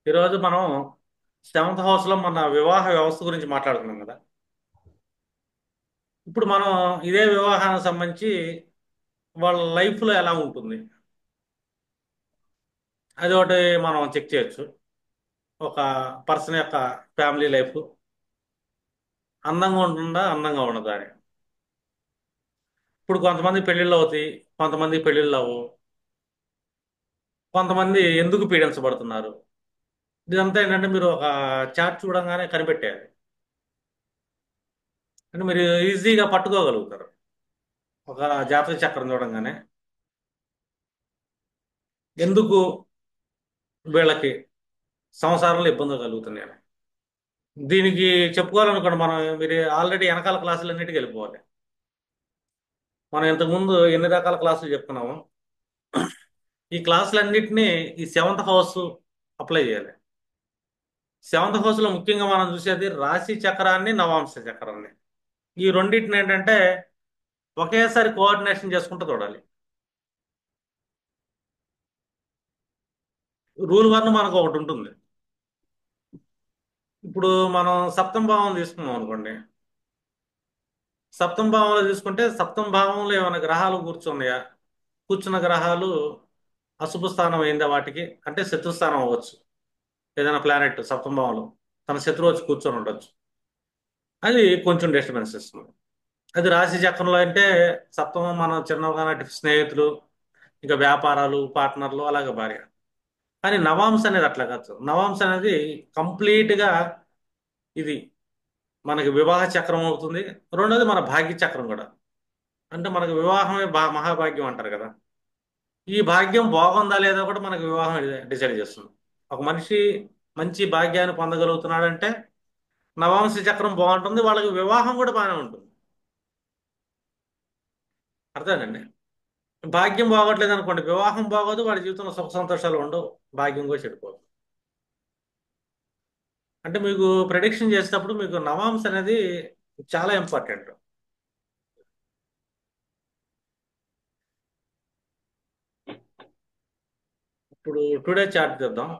ఈరోజు మనం సెవెంత్ హౌస్లో మన వివాహ వ్యవస్థ గురించి మాట్లాడుకున్నాం కదా. ఇప్పుడు మనం ఇదే వివాహానికి సంబంధించి వాళ్ళ లైఫ్లో ఎలా ఉంటుంది అది ఒకటి మనం చెక్ చేయొచ్చు. ఒక పర్సన్ యొక్క ఫ్యామిలీ లైఫ్ అందంగా ఉంటుందా, అందంగా ఉండదా అని. ఇప్పుడు కొంతమంది పెళ్ళిళ్ళు అవుతాయి, కొంతమంది పెళ్ళిళ్ళు అవ్వవు. కొంతమంది ఎందుకు పీడించబడుతున్నారు, ఇదంతా ఏంటంటే మీరు ఒక చార్ట్ చూడంగానే కనిపెట్టేయాలి. అంటే మీరు ఈజీగా పట్టుకోగలుగుతారు ఒక జాతక చక్రం చూడంగానే ఎందుకు వీళ్ళకి సంసారంలో ఇబ్బందులు కలుగుతున్నాయి. దీనికి చెప్పుకోవాలనుకోండి, మనం మీరు ఆల్రెడీ వెనకాల క్లాసులన్నిటికీ వెళ్ళిపోవాలి. మనం ఇంతకుముందు ఎన్ని రకాల క్లాసులు చెప్పుకున్నాము, ఈ క్లాసులన్నిటినీ ఈ సెవెంత్ హౌస్ అప్లై చేయాలి. సెవెంత్ హౌస్లో ముఖ్యంగా మనం చూసేది రాశి చక్రాన్ని, నవాంశ చక్రాన్ని. ఈ రెండింటిని ఏంటంటే ఒకేసారి కోఆర్డినేషన్ చేసుకుంటూ చూడాలి. రూల్ వన్ మనకు ఒకటి ఉంటుంది. ఇప్పుడు మనం సప్తమ భావం తీసుకున్నాం అనుకోండి. సప్తమ భావంలో తీసుకుంటే సప్తమ భావంలో ఏమైనా గ్రహాలు కూర్చున్నాయా, కూర్చున్న గ్రహాలు అశుభ స్థానం అయిందా వాటికి, అంటే శత్రుస్థానం అవ్వచ్చు. ఏదైనా ప్లానెట్ సప్తమ భావంలో తన శత్రువు వచ్చి కూర్చొని ఉండొచ్చు. అది కొంచెం డిస్టర్బెన్స్ ఇస్తుంది. అది రాశి చక్రంలో అంటే సప్తమం మన చిన్నగా నాటి స్నేహితులు, ఇంకా వ్యాపారాలు, పార్ట్నర్లు, అలాగే భార్య. కానీ నవాంశ అనేది అట్లా కాదు. నవాంశ అనేది కంప్లీట్గా ఇది మనకి వివాహ చక్రం అవుతుంది. రెండోది మన భాగ్య చక్రం కూడా. అంటే మనకు వివాహమే మహాభాగ్యం అంటారు కదా. ఈ భాగ్యం బాగుందా లేదా కూడా మనకు వివాహం డిసైడ్ చేస్తుంది. ఒక మనిషి మంచి భాగ్యాన్ని పొందగలుగుతున్నాడంటే నవాంశ చక్రం బాగుంటుంది, వాళ్ళకి వివాహం కూడా బాగానే ఉంటుంది. అర్థమేనండి. భాగ్యం బాగోట్లేదు అనుకోండి, వివాహం బాగోదు, వాడి జీవితంలో సుఖ సంతోషాలు ఉండవు, భాగ్యం కూడా చెడిపోదు. అంటే మీకు ప్రెడిక్షన్ చేసేటప్పుడు మీకు నవాంశ అనేది చాలా ఇంపార్టెంట్. ఇప్పుడు టుడే చార్ట్ చేద్దాం.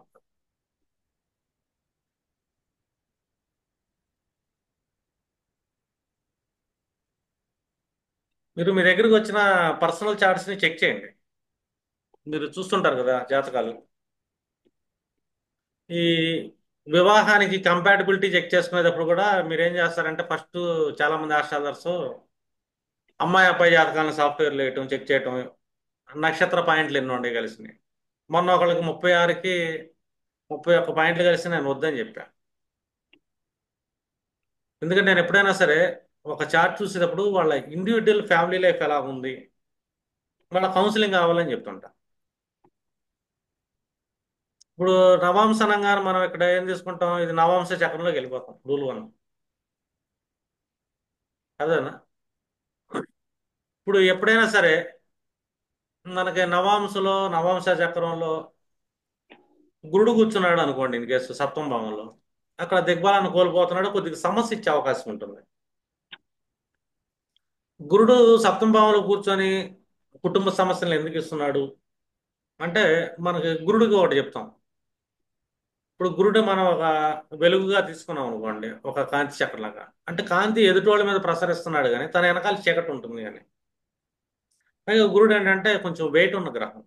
మీరు మీ దగ్గరికి వచ్చిన పర్సనల్ చార్ట్స్ని చెక్ చేయండి. మీరు చూస్తుంటారు కదా జాతకాలు. ఈ వివాహానికి కంపాటబిలిటీ చెక్ చేసుకునేటప్పుడు కూడా మీరు ఏం చేస్తారంటే ఫస్ట్ చాలా మంది ఆస్ట్రాలజర్స్ అమ్మాయి అబ్బాయి జాతకాలను సాఫ్ట్వేర్లో వేయటం, చెక్ చేయటం, నక్షత్ర పాయింట్లు ఎన్ని ఉండే కలిసినాయి. మొన్న ఒకళ్ళకి 36కి 31 పాయింట్లు కలిసి నేను వద్దని చెప్పాను. ఎందుకంటే నేను ఎప్పుడైనా సరే ఒక చార్ట్ చూసేటప్పుడు వాళ్ళ ఇండివిజువల్ ఫ్యామిలీ లైఫ్ ఎలా ఉంది, వాళ్ళ కౌన్సిలింగ్ కావాలని చెప్తుంటా. ఇప్పుడు నవాంశ అనగానే మనం ఇక్కడ ఏం తీసుకుంటాం, ఇది నవాంశ చక్రంలోకి వెళ్ళిపోతాం, రూల్ వన్. అదేనా. ఇప్పుడు ఎప్పుడైనా సరే మనకి నవాంశలో, నవాంశ చక్రంలో గురుడు కూర్చున్నాడు అనుకోండి, ఇన్ కేసు సప్తమ భావంలో, అక్కడ దిగ్బలాన్ని కోల్పోతున్నాడు, కొద్దిగా సమస్య ఇచ్చే అవకాశం ఉంటుంది. గురుడు సప్తమ భావంలో కూర్చొని కుటుంబ సమస్యలను ఎందుకు ఇస్తున్నాడు అంటే, మనకి గురుడికి ఒకటి చెప్తాం. ఇప్పుడు గురుడు మనం ఒక వెలుగుగా తీసుకున్నాం అనుకోండి, ఒక కాంతి చక్రంలాగా. అంటే కాంతి ఎదుటి వాళ్ళ మీద ప్రసరిస్తున్నాడు కానీ తన వెనకాల చీకటి ఉంటుంది కానీ. పైగా గురుడు ఏంటంటే కొంచెం వెయిట్ ఉన్న గ్రహం,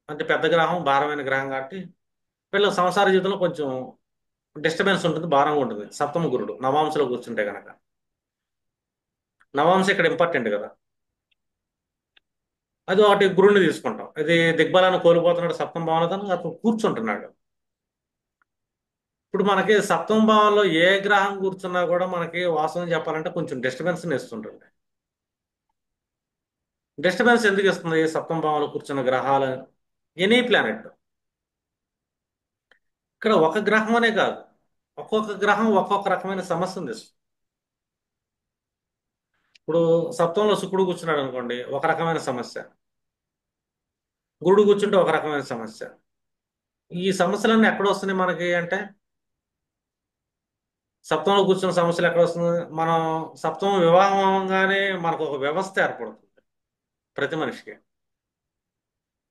అంటే పెద్ద గ్రహం, భారమైన గ్రహం కాబట్టి వీళ్ళ సంసార జీవితంలో కొంచెం డిస్టర్బెన్స్ ఉంటుంది, భారంగా ఉంటుంది. సప్తమ గురుడు నవాంశలో కూర్చుంటే గనక. నవాంశ ఇక్కడ ఇంపార్టెంట్ కదా. అది ఒకటి గురుడిని తీసుకుంటాం. ఇది దిగ్బలాన్ని కోల్పోతున్నాడు సప్తమ భావంలో, తను అతను కూర్చుంటున్నాడు. ఇప్పుడు మనకి సప్తమ భావంలో ఏ గ్రహం కూర్చున్నా కూడా మనకి వాస్తవం చెప్పాలంటే కొంచెం డిస్టర్బెన్స్ ఇస్తుంటుంది. డిస్టర్బెన్స్ ఎందుకు ఇస్తుంది సప్తమ భావంలో కూర్చున్న గ్రహాలు, ఎనీ ప్లానెట్. ఇక్కడ ఒక గ్రహం అనే కాదు, ఒక్కొక్క గ్రహం ఒక్కొక్క రకమైన సమస్యను తెస్తుంది. ఇప్పుడు సప్తమంలో శుక్రుడు కూర్చున్నాడు అనుకోండి, ఒక రకమైన సమస్య. గురుడు కూర్చుంటే ఒక రకమైన సమస్య. ఈ సమస్యలన్నీ ఎక్కడ వస్తున్నాయి మనకి అంటే, సప్తమంలో కూర్చున్న సమస్యలు ఎక్కడ వస్తుంది, మనం సప్తమం వివాహం అవగానే మనకు ఒక వ్యవస్థ ఏర్పడుతుంది ప్రతి మనిషికి.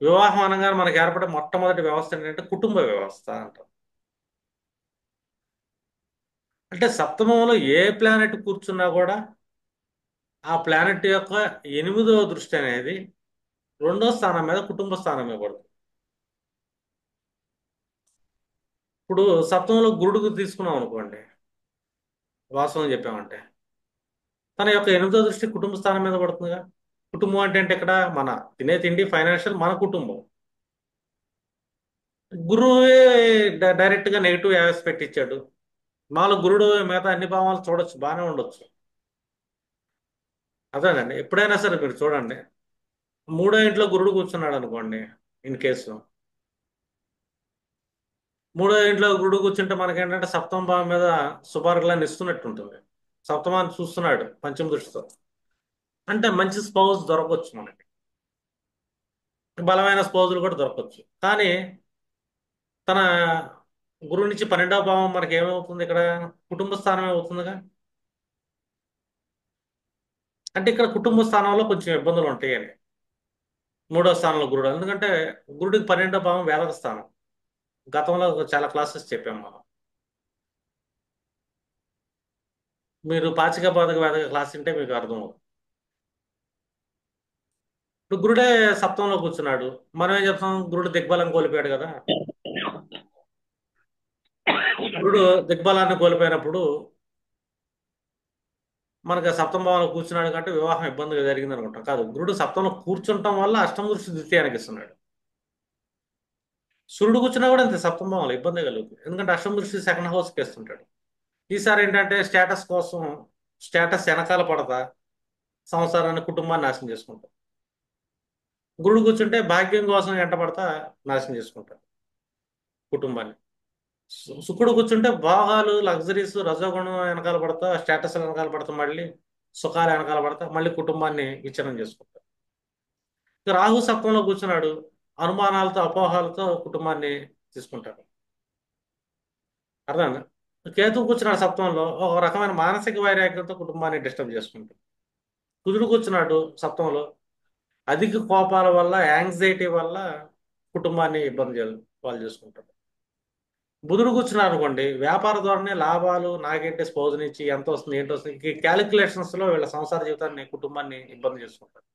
వివాహం అనగానే మనకి ఏర్పడే మొట్టమొదటి వ్యవస్థ ఏంటంటే కుటుంబ వ్యవస్థ అంటాం. అంటే సప్తమంలో ఏ ప్లానెట్ కూర్చున్నా కూడా ఆ ప్లానెట్ యొక్క ఎనిమిదవ దృష్టి అనేది రెండో స్థానం మీద, కుటుంబ స్థానం మీద పడుతుంది. ఇప్పుడు సప్తమంలో గురుడు తీసుకున్నాం అనుకోండి, వాస్తవం చెప్పామంటే తన యొక్క ఎనిమిదో దృష్టి కుటుంబ స్థానం మీద పడుతుందిగా. కుటుంబం అంటే ఇక్కడ మన తినే తిండి, ఫైనాన్షియల్, మన కుటుంబం. గురువే డైరెక్ట్ గా నెగిటివ్ ఆస్పెక్ట్ ఇచ్చాడు. మాలో గురుడు మిగతా అన్ని భావాలు చూడొచ్చు, బాగానే ఉండొచ్చు. అదేనండి, ఎప్పుడైనా సరే మీరు చూడండి, మూడో ఇంట్లో గురుడు కూర్చున్నాడు అనుకోండి, ఇన్ కేసు మూడో ఇంట్లో గురుడు కూర్చుంటే మనకేంటంటే సప్తమ భావం మీద శుభార్గలాన్ని ఇస్తున్నట్టు ఉంటుంది. సప్తమాన్ని చూస్తున్నాడు పంచమ దృష్టితో, అంటే మంచి స్పౌజ్ దొరకవచ్చు మనకి, బలమైన స్పౌజులు కూడా దొరకవచ్చు. కానీ తన గురువు నుంచి 12వ భావం మనకి ఏమవుతుంది ఇక్కడ, కుటుంబ స్థానం అవుతుందిగా. అంటే ఇక్కడ కుటుంబ స్థానంలో కొంచెం ఇబ్బందులు ఉంటాయని, మూడో స్థానంలో గురుడు, ఎందుకంటే గురుడికి 12వ భావం వేదక స్థానం. గతంలో చాలా క్లాసెస్ చెప్పాం మనం. మీరు పాచిక బాధక వేదక క్లాస్ ఉంటే మీకు అర్థం అవుతుంది. ఇప్పుడు గురుడే సప్తంలో కూర్చున్నాడు, మనం ఏం చెప్తాం, గురుడు దిగ్బలం కోల్పోయాడు కదా. గురుడు దిగ్బలాన్ని కోల్పోయినప్పుడు మనకి సప్తమ భావంలో కూర్చున్నాడు కాబట్టి వివాహం ఇబ్బందిగా జరిగింది అనుకుంటాం. కాదు, గురుడు సప్తంలో కూర్చుంటాం వల్ల అష్టమ దృష్టి ద్వితీయానికి ఇస్తున్నాడు. సూర్యుడు కూర్చున్నా కూడా అంతే, సప్తమ భావంలో ఇబ్బంది కలుగుతుంది, ఎందుకంటే అష్టమ దృష్టి సెకండ్ హౌస్కి ఇస్తుంటాడు. ఈసారి ఏంటంటే స్టేటస్ కోసం, స్టేటస్ వెనకాల పడతా సంసారాన్ని, కుటుంబాన్ని నాశనం చేసుకుంటాం. గురుడు కూర్చుంటే భాగ్యం కోసం ఎంట పడతా నాశనం చేసుకుంటారు కుటుంబాన్ని. శుక్రుడు కూర్చుంటే భోగాలు, లగ్జరీస్, రజోగుణం వెనకాల పడతా, స్టేటస్ వెనకాల పడతా, మళ్ళీ సుఖాలు వెనకాల పడతా, మళ్ళీ కుటుంబాన్ని విచ్ఛిన్నం చేసుకుంటారు. ఇక రాహు సప్తంలో కూర్చున్నాడు, అనుమానాలతో, అపోహాలతో కుటుంబాన్ని తీసుకుంటారు. అర్థం. కేతు కూర్చున్నాడు సప్తంలో, ఒక రకమైన మానసిక వైరాగ్యంతో కుటుంబాన్ని డిస్టర్బ్ చేసుకుంటారు. కుజుడు కూర్చున్నాడు సప్తంలో, అధిక కోపాల వల్ల, యాంగ్జైటీ వల్ల కుటుంబాన్ని ఇబ్బంది వాళ్ళు చేసుకుంటారు. బుధుడు కూర్చున్నారు అనుకోండి, వ్యాపార ధోరణి, లాభాలు, నాకేంటి స్పౌజ్ నుంచి ఎంత వస్తుంది, ఏంటి వస్తుంది, ఈ క్యాలిక్యులేషన్స్ లో వీళ్ళ సంసార జీవితాన్ని, కుటుంబాన్ని ఇబ్బంది చేసుకుంటారు.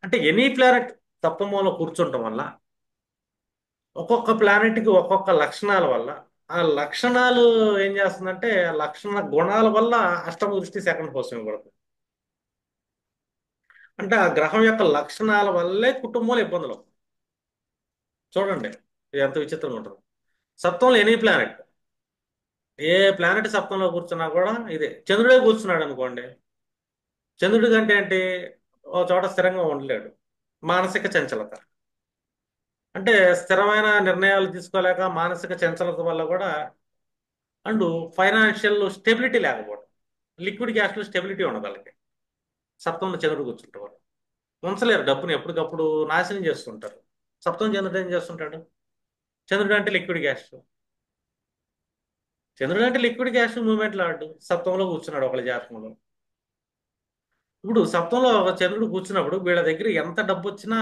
అంటే ఎనీ ప్లానెట్ సప్తమంలో కూర్చుంటం వల్ల ఒక్కొక్క ప్లానెట్ కి ఒక్కొక్క లక్షణాల వల్ల, ఆ లక్షణాలు ఏం చేస్తుందంటే ఆ లక్షణ గుణాల వల్ల అష్టమ దృష్టి సెకండ్ హౌస్ ఇవ్వబడుతుంది. అంటే ఆ గ్రహం యొక్క లక్షణాల వల్లే కుటుంబంలో ఇబ్బందులు వస్తాయి. చూడండి, ఇది ఎంత విచిత్రంగా ఉంటుంది. సప్తంలో ఎనీ ప్లానెట్, ఏ ప్లానెట్ సప్తంలో కూర్చున్నా కూడా ఇదే. చంద్రుడే కూర్చున్నాడు అనుకోండి, చంద్రుడి కంటే ఏంటి, ఓ చోట స్థిరంగా ఉండలేడు, మానసిక చంచలత. అంటే స్థిరమైన నిర్ణయాలు తీసుకోలేక మానసిక చంచలత వల్ల కూడా, అండ్ ఫైనాన్షియల్ స్టెబిలిటీ లేకపోవడం, లిక్విడ్ క్యాష్లో స్టెబిలిటీ ఉండదు వాళ్ళకి. సప్తంలో చంద్రుడు కూర్చుంటే వాళ్ళు ఉంచలేరు, డబ్బుని ఎప్పటికప్పుడు నాశనం చేస్తుంటారు. సప్తం చంద్రుడు ఏం చేస్తుంటాడు, చంద్రుడు అంటే లిక్విడ్ క్యాష్, చంద్రుడు అంటే లిక్విడ్ క్యాష్ మూవ్మెంట్ లాడు. సప్తంలో కూర్చున్నాడు ఒకళ్ళ జాతకంలో. ఇప్పుడు సప్తంలో ఒక చంద్రుడు కూర్చున్నప్పుడు వీళ్ళ దగ్గర ఎంత డబ్బు వచ్చినా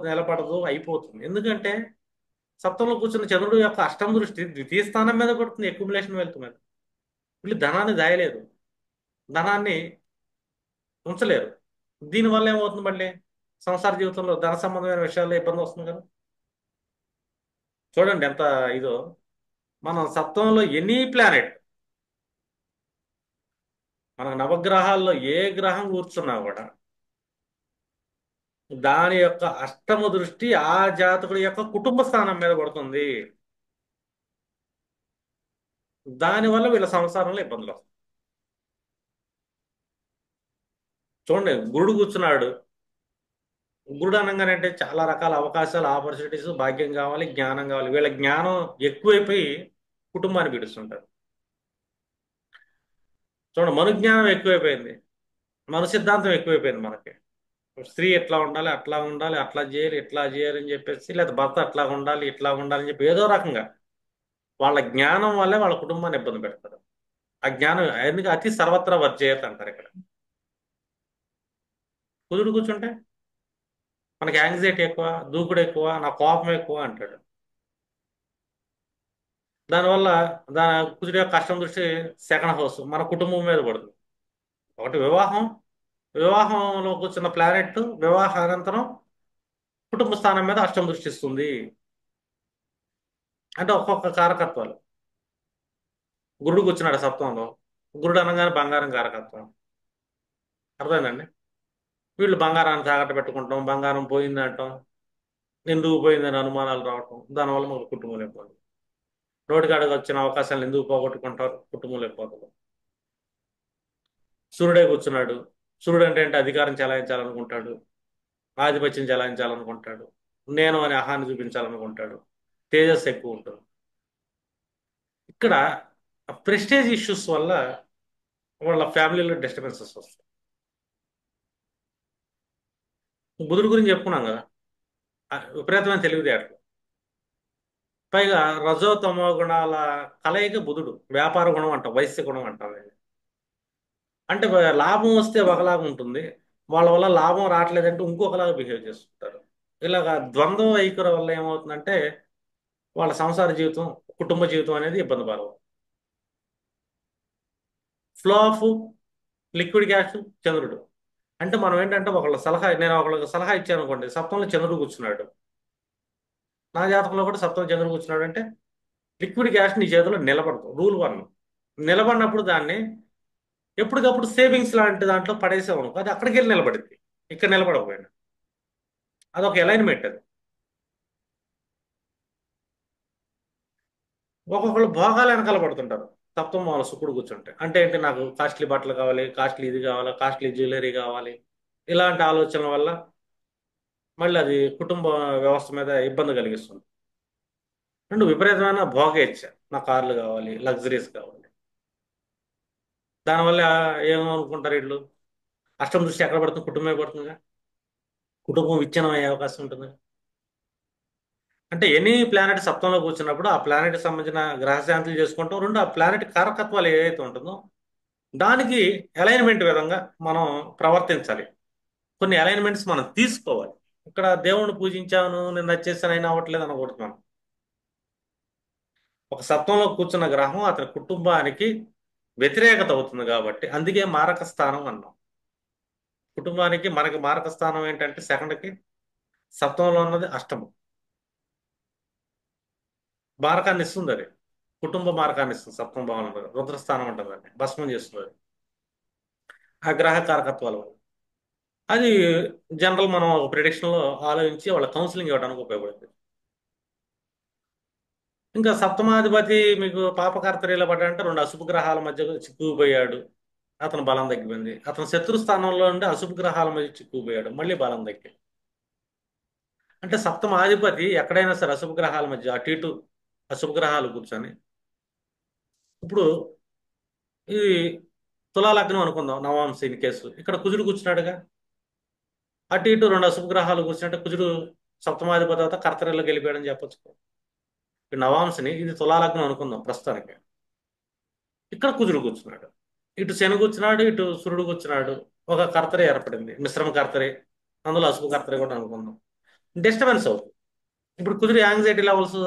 నిలబడదు, అయిపోతుంది. ఎందుకంటే సప్తంలో కూర్చున్న చంద్రుడు యొక్క అష్టమ దృష్టి ద్వితీయ స్థానం మీద పడుతుంది, అక్యుములేషన్ వెల్త్ మీద. వీళ్ళు ధనాన్ని దాయలేదు, ధనాన్ని ఉంచలేరు. దీనివల్ల ఏమవుతుంది, మళ్ళీ సంసార జీవితంలో ధన సంబంధమైన విషయాల్లో ఇబ్బంది వస్తుంది కదా. చూడండి ఎంత ఇదో. మనం సప్తంలో ఎనీ ప్లానెట్, మన నవగ్రహాల్లో ఏ గ్రహం కూర్చున్నా కూడా దాని యొక్క అష్టమ దృష్టి ఆ జాతకుడి యొక్క కుటుంబ స్థానం మీద పడుతుంది. దానివల్ల వీళ్ళ సంసారంలో ఇబ్బందులు వస్తాయి. చూడండి, గురుడు కూర్చున్నాడు, గురుడు అనగానే అంటే చాలా రకాల అవకాశాలు, ఆపర్చునిటీస్, భాగ్యం కావాలి, జ్ఞానం కావాలి. వీళ్ళ జ్ఞానం ఎక్కువైపోయి కుటుంబాన్ని పీడిస్తుంటారు. చూడండి, మనుజ్ఞానం ఎక్కువైపోయింది, మన సిద్ధాంతం ఎక్కువైపోయింది మనకి. స్త్రీ ఎట్లా ఉండాలి, అట్లా ఉండాలి, అట్లా చేయాలి, ఇట్లా చేయాలి అని చెప్పేసి, లేదా భర్త అట్లా ఉండాలి, ఇట్లా ఉండాలి అని చెప్పి ఏదో రకంగా వాళ్ళ జ్ఞానం వల్లే వాళ్ళ కుటుంబాన్ని ఇబ్బంది పెడతారు. ఆ జ్ఞానం ఎందుకు, అతి సర్వత్రా వర్జేయత అంటారు ఇక్కడ. కుదురు కూర్చుంటే మనకి యాంగ్జైటీ ఎక్కువ, దూకుడు ఎక్కువ, నా కోపం ఎక్కువ అంటాడు. దానివల్ల దాని కుజుడి యొక్క కష్టం దృష్టి సెకండ్ హౌస్ మన కుటుంబం మీద పడుతుంది. ఒకటి వివాహం, వివాహంలో కూర్చున్న ప్లానెట్ వివాహ అనంతరం కుటుంబ స్థానం మీద అష్టం దృష్టిస్తుంది. అంటే ఒక్కొక్క కారకత్వాలు. గురుడు కూర్చున్నాడు సప్తమంలో. గురుడు అనగానే బంగారం కారకత్వం. అర్థమైందండి? వీళ్ళు బంగారాన్ని తాకట్టు పెట్టుకుంటాం, బంగారం పోయిందంటాం, ఎందుకు పోయిందని అనుమానాలు రావటం, దానివల్ల మాకు కుటుంబం ఇబ్బంది. నోటికాడికి వచ్చిన అవకాశాలను ఎందుకు పోగొట్టుకుంటారు, కుటుంబంలో ఇబ్బందులు. సూర్యుడే కూర్చున్నాడు. సూర్యుడు అంటే ఏంటి? అధికారం చెలాయించాలనుకుంటాడు, ఆధిపత్యం చెలాయించాలనుకుంటాడు, నేను అనే అహాన్ని చూపించాలనుకుంటాడు, తేజస్సు ఎక్కువ ఉంటుంది. ఇక్కడ ప్రెస్టేజ్ ఇష్యూస్ వల్ల వాళ్ళ ఫ్యామిలీలో డిస్టర్బెన్సెస్ వస్తాయి. బుధుడి గురించి చెప్పుకున్నాం కదా, విపరీతమైన తెలివితేటలు. పైగా రజో తమో గుణాల కలయిక బుధుడు. వ్యాపార గుణం అంటాం, వైశ్య గుణం అంటాం. అంటే లాభం వస్తే ఒకలాగా ఉంటుంది, వాళ్ళ వల్ల లాభం రావట్లేదంటే ఇంకొకలాగా బిహేవ్ చేస్తుంటారు. ఇలాగా ద్వంద్వ వైఖరి వల్ల ఏమవుతుందంటే వాళ్ళ సంసార జీవితం, కుటుంబ జీవితం అనేది ఇబ్బంది పడవు. ఫ్లో ఆఫ్ లిక్విడ్ క్యాష్ చంద్రుడు. అంటే మనం ఏంటంటే నేను ఒకళ్ళకి సలహా ఇచ్చాను అనుకోండి, సప్తంలో చంద్రుడు కూర్చున్నాడు. నా జాతకంలో కూడా సప్తంలో చంద్రుడు కూర్చున్నాడు అంటే లిక్విడ్ క్యాష్ నీ చేతిలో నిలబడదు. Rule one. నిలబడినప్పుడు దాన్ని ఎప్పటికప్పుడు సేవింగ్స్ లాంటి దాంట్లో పడేసాం అనుకో, అది అక్కడికి వెళ్ళి నిలబడింది, ఇక్కడ నిలబడకపోయినా. అదొక అలైన్మెంట్ అది. ఒక్కొక్కళ్ళు భోగాలు వెనకాల పడుతుంటారు సప్తమ వాళ్ళ శుక్రుడు కూర్చుంటే. అంటే ఏంటి? నాకు కాస్ట్లీ బట్టలు కావాలి, కాస్ట్లీ ఇది కావాలి, కాస్ట్లీ జ్యువెలరీ కావాలి, ఇలాంటి ఆలోచనల వల్ల మళ్ళీ అది కుటుంబ వ్యవస్థ మీద ఇబ్బంది కలిగిస్తుంది. రెండు విపరీతమైన భోగేచ్ఛ. నా కార్లు కావాలి, లగ్జరీస్ కావాలి. దానివల్ల ఏమనుకుంటారు వీళ్ళు? అష్టం దృష్టి ఎక్కడ పడుతుంది? కుటుంబమే పడుతుందిగా. కుటుంబం విచ్ఛిన్నం అయ్యే అవకాశం ఉంటుంది. అంటే ఎనీ ప్లానెట్ సప్తంలో కూర్చున్నప్పుడు ఆ ప్లానెట్ సంబంధించిన గ్రహశాంతులు చేసుకుంటాం. రెండు, ఆ ప్లానెట్ కారకత్వాలు ఏవైతే ఉంటుందో దానికి అలైన్మెంట్ విధంగా మనం ప్రవర్తించాలి. కొన్ని అలైన్మెంట్స్ మనం తీసుకోవాలి. ఇక్కడ దేవుణ్ణి పూజించాను, నేను నచ్చేసాను, అయినా అవ్వట్లేదు అనకూడదు మనం. ఒక సప్తంలో కూర్చున్న గ్రహం అతని కుటుంబానికి వ్యతిరేకత అవుతుంది కాబట్టి అందుకే మారక స్థానం అన్నాం. కుటుంబానికి మనకి మారక స్థానం ఏంటంటే సెకండ్కి సప్తంలో ఉన్నది అష్టమం. మారకాన్ని ఇస్తుంది అది. కుటుంబ మార్గాన్ని ఇస్తుంది సప్తమ భావన. రుద్రస్థానం ఉంటుంది, దాన్ని భస్మం చేస్తుంది అది. ఆ గ్రహ కారకత్వాల వల్ల అది జనరల్ మనం ఒక ప్రిడిక్షన్ లో ఆలోచించి వాళ్ళ కౌన్సిలింగ్ ఇవ్వడానికి ఉపయోగపడుతుంది. ఇంకా సప్తమాధిపతి మీకు పాపకర్తరీలో పడ్డాడంటే రెండు అశుభ గ్రహాల మధ్య చిక్కుకుపోయాడు, అతను బలం తగ్గిపోయింది. అతను శత్రు స్థానంలో ఉండి అశుభ గ్రహాల మధ్య చిక్కుకుపోయాడు, మళ్ళీ బలం తగ్గింది. అంటే సప్తమాధిపతి ఎక్కడైనా సరే అశుభ గ్రహాల మధ్య అటు ఇటు అశుభ గ్రహాలు కూర్చొని, ఇప్పుడు ఇది తులా లగ్నం అనుకుందాం, నవాంశ ఇన్ కేసు ఇక్కడ కుజుడు కూర్చున్నాడుగా. అటు ఇటు రెండు అశుభ గ్రహాలు కూర్చుంటే కుజుడు సప్తమాధిపతి తర్వాత కర్తరిలోకి వెళ్ళిపోయాడని చెప్పొచ్చు. ఈ నవాంశని ఇది తులాలగ్నం అనుకుందాం ప్రస్తుతానికి. ఇక్కడ కుజుడు కూర్చున్నాడు, ఇటు శని కూర్చున్నాడు, ఇటు సూర్యుడు కూర్చున్నాడు. ఒక కర్తరి ఏర్పడింది, మిశ్రమ కర్తరి. అందులో అశుభ కర్తరి కూడా అనుకుందాం. డిస్టర్బెన్స్ అవుతుంది. ఇప్పుడు కుజుడు యాంగ్జైటీ లెవెల్స్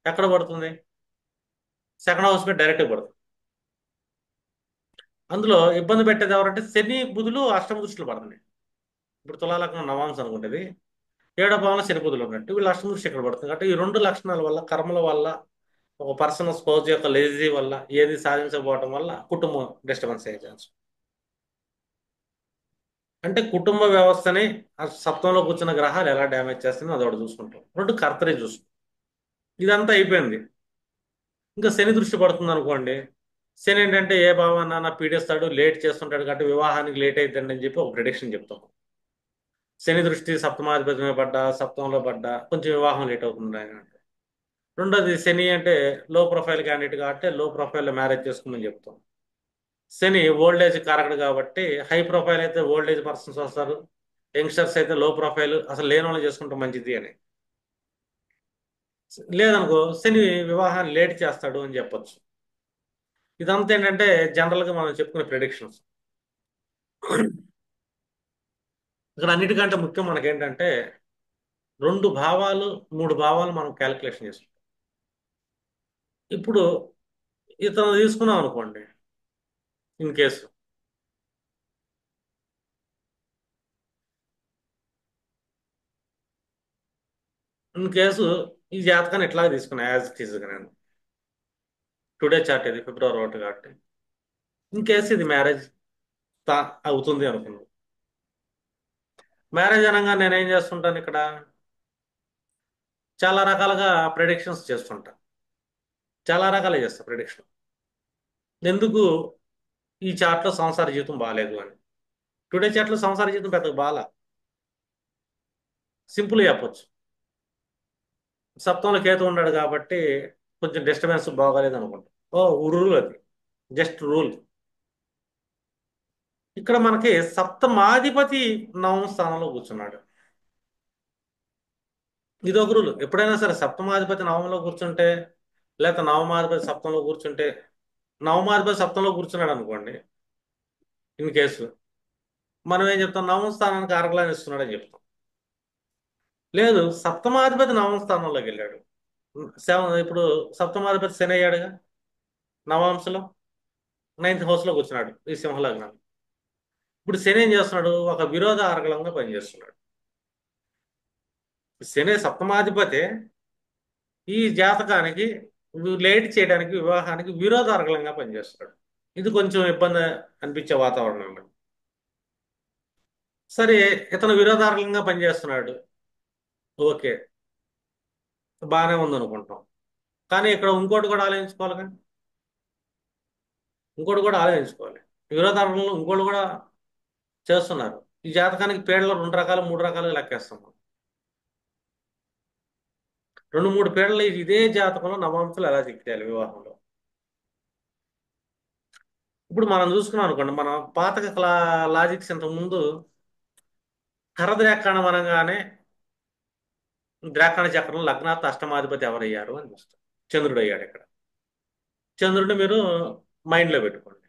ఎక్కడ పడుతుంది? సెకండ్ హౌస్ మీద డైరెక్ట్గా పడుతుంది. అందులో ఇబ్బంది పెట్టేది ఎవరంటే శని బుధులు అష్టమ దృష్టిలో పడుతున్నాయి. ఇప్పుడు తులాలగ్నం నవాంశ అనుకుంటుంది, ఏడో భావంలో శని బుధులు ఉన్నట్టు వీళ్ళు అష్టమ దృష్టి ఇక్కడ పడుతుంది. కాబట్టి ఈ రెండు లక్షణాల వల్ల, కర్మల వల్ల, ఒక పర్సనల్ స్పౌజ్ యొక్క లేజీ వల్ల ఏది సాధించకపోవడం వల్ల కుటుంబం డిస్టర్బెన్స్ అయ్యే ఛాన్స్. అంటే కుటుంబ వ్యవస్థని ఆ సప్తంలో కూర్చున్న గ్రహాలు ఎలా డ్యామేజ్ చేస్తుందో అది ఒకటి చూసుకుంటాం. రెండు కర్తరి చూసుకుంటాం. ఇదంతా అయిపోయింది. ఇంకా శని దృష్టి పడుతుంది అనుకోండి. శని ఏంటంటే ఏ భావాన్న పీడిస్తాడు, లేట్ చేస్తుంటాడు కాబట్టి వివాహానికి లేట్ అవుతుందని అని చెప్పి ఒక ప్రిడిక్షన్ చెప్తాం. శని దృష్టి సప్తమాధిపతి మీద పడ్డా, సప్తంలో పడ్డా కొంచెం వివాహం లేట్ అవుతుంది ఆయన అంటే. రెండోది శని అంటే లో ప్రొఫైల్ క్యాండిడేట్ కాబట్టి లో ప్రొఫైల్లో మ్యారేజ్ చేసుకోమని చెప్తాం. శని ఓల్డ్ ఏజ్ కారకుడు కాబట్టి హై ప్రొఫైల్ అయితే ఓల్డ్ ఏజ్ పర్సన్స్ వస్తారు, యంగ్స్టర్స్ అయితే లో ప్రొఫైల్ అసలు లేని వాళ్ళు చేసుకుంటే మంచిది అని. లేదనుకో శని వివాహాన్ని లేట్ చేస్తాడు అని చెప్పొచ్చు. ఇదంతా ఏంటంటే జనరల్గా మనం చెప్పుకునే ప్రిడిక్షన్స్. ఇక్కడ అన్నిటికంటే ముఖ్యం మనకేంటంటే రెండు భావాలు, మూడు భావాలు మనం క్యాలిక్యులేషన్ చేసుకుంటాం. ఇప్పుడు ఇతను తీసుకున్నాం అనుకోండి, ఇన్ కేసు. ఇన్ కేసు ఈ జాతకాన్ని ఎట్లా తీసుకున్నా యాజ్ ఇట్ ఈజ్ నేను. టుడే చార్ట్ ఇది ఫిబ్రవరి 1 కాబట్టి ఇన్ కేసు ఇది మ్యారేజ్ అవుతుంది అనుకున్నాను. మ్యారేజ్ అనగా నేనేం చేస్తుంటాను ఇక్కడ, చాలా రకాలుగా ప్రెడిక్షన్స్ చేస్తుంటా. చాలా రకాలుగా చేస్తా ప్రెడిక్షన్. ఎందుకు ఈ చార్ట్లో సంసార జీవితం బాగాలేదు అని. టుడే చార్ట్లో సంసార జీవితం పెద్దగా బాగా, సింపుల్ చెప్పొచ్చు. సప్తంలో కేతు ఉన్నాడు కాబట్టి కొంచెం డిస్టర్బెన్స్ బాగాలేదు అనుకుంటా. ఓ రూల్ అది, జస్ట్ రూల్. ఇక్కడ మనకి సప్తమాధిపతి నవమ స్థానంలో కూర్చున్నాడు. ఇది ఒక రూల్. ఎప్పుడైనా సరే సప్తమాధిపతి నవమంలో కూర్చుంటే, లేకపోతే నవమాధిపతి సప్తంలో కూర్చుంటే, నవమాధిపతి సప్తంలో కూర్చున్నాడు అనుకోండి, ఇన్ కేసు మనం ఏం చెప్తాం, నవమ స్థానానికి అరగలాని ఇస్తున్నాడని చెప్తాం. లేదు, సప్తమాధిపతి నవమ స్థానంలోకి వెళ్ళాడు. ఇప్పుడు సప్తమాధిపతి శని అయ్యాడుగా నవాంశలో, 9th హౌస్లో కూర్చున్నాడు ఈ సింహలగ్నం. ఇప్పుడు శని ఏం చేస్తున్నాడు, ఒక విరోధ అర్గళంగా పనిచేస్తున్నాడు. శని సప్తమాధిపతి ఈ జాతకానికి లేట్ చేయడానికి, వివాహానికి విరోధ అర్గళంగా పనిచేస్తున్నాడు. ఇది కొంచెం ఇబ్బంది అనిపించే వాతావరణం. సరే, ఇతను విరోధార్హంగా పనిచేస్తున్నాడు, ఓకే, బాగానే ఉంది అనుకుంటాం. కానీ ఇక్కడ ఇంకోటి కూడా ఆలోచించుకోవాలి కానీ, ఇంకోటి కూడా ఆలోచించుకోవాలి. విరోధార్హంలో ఇంకోటి కూడా చేస్తున్నారు. ఈ జాతకానికి పేర్లు 2 రకాలు 3 రకాలుగా లెక్కేస్తాం. 2 3 పేర్లు ఇదే జాతకంలో నవాంశలు ఎలా చెక్కాలి వివాహంలో. ఇప్పుడు మనం చూసుకున్నాం అనుకోండి, మన పాత లాజిక్స్ ఇంతకు ముందు కరద్రాక్షాణం అనగానే ద్రాక్షాణ చక్రం లగ్నాత్ అష్టమాధిపతి ఎవరయ్యారు అని చూస్తాం. చంద్రుడు అయ్యాడు ఇక్కడ. చంద్రుడిని మీరు మైండ్లో పెట్టుకోండి.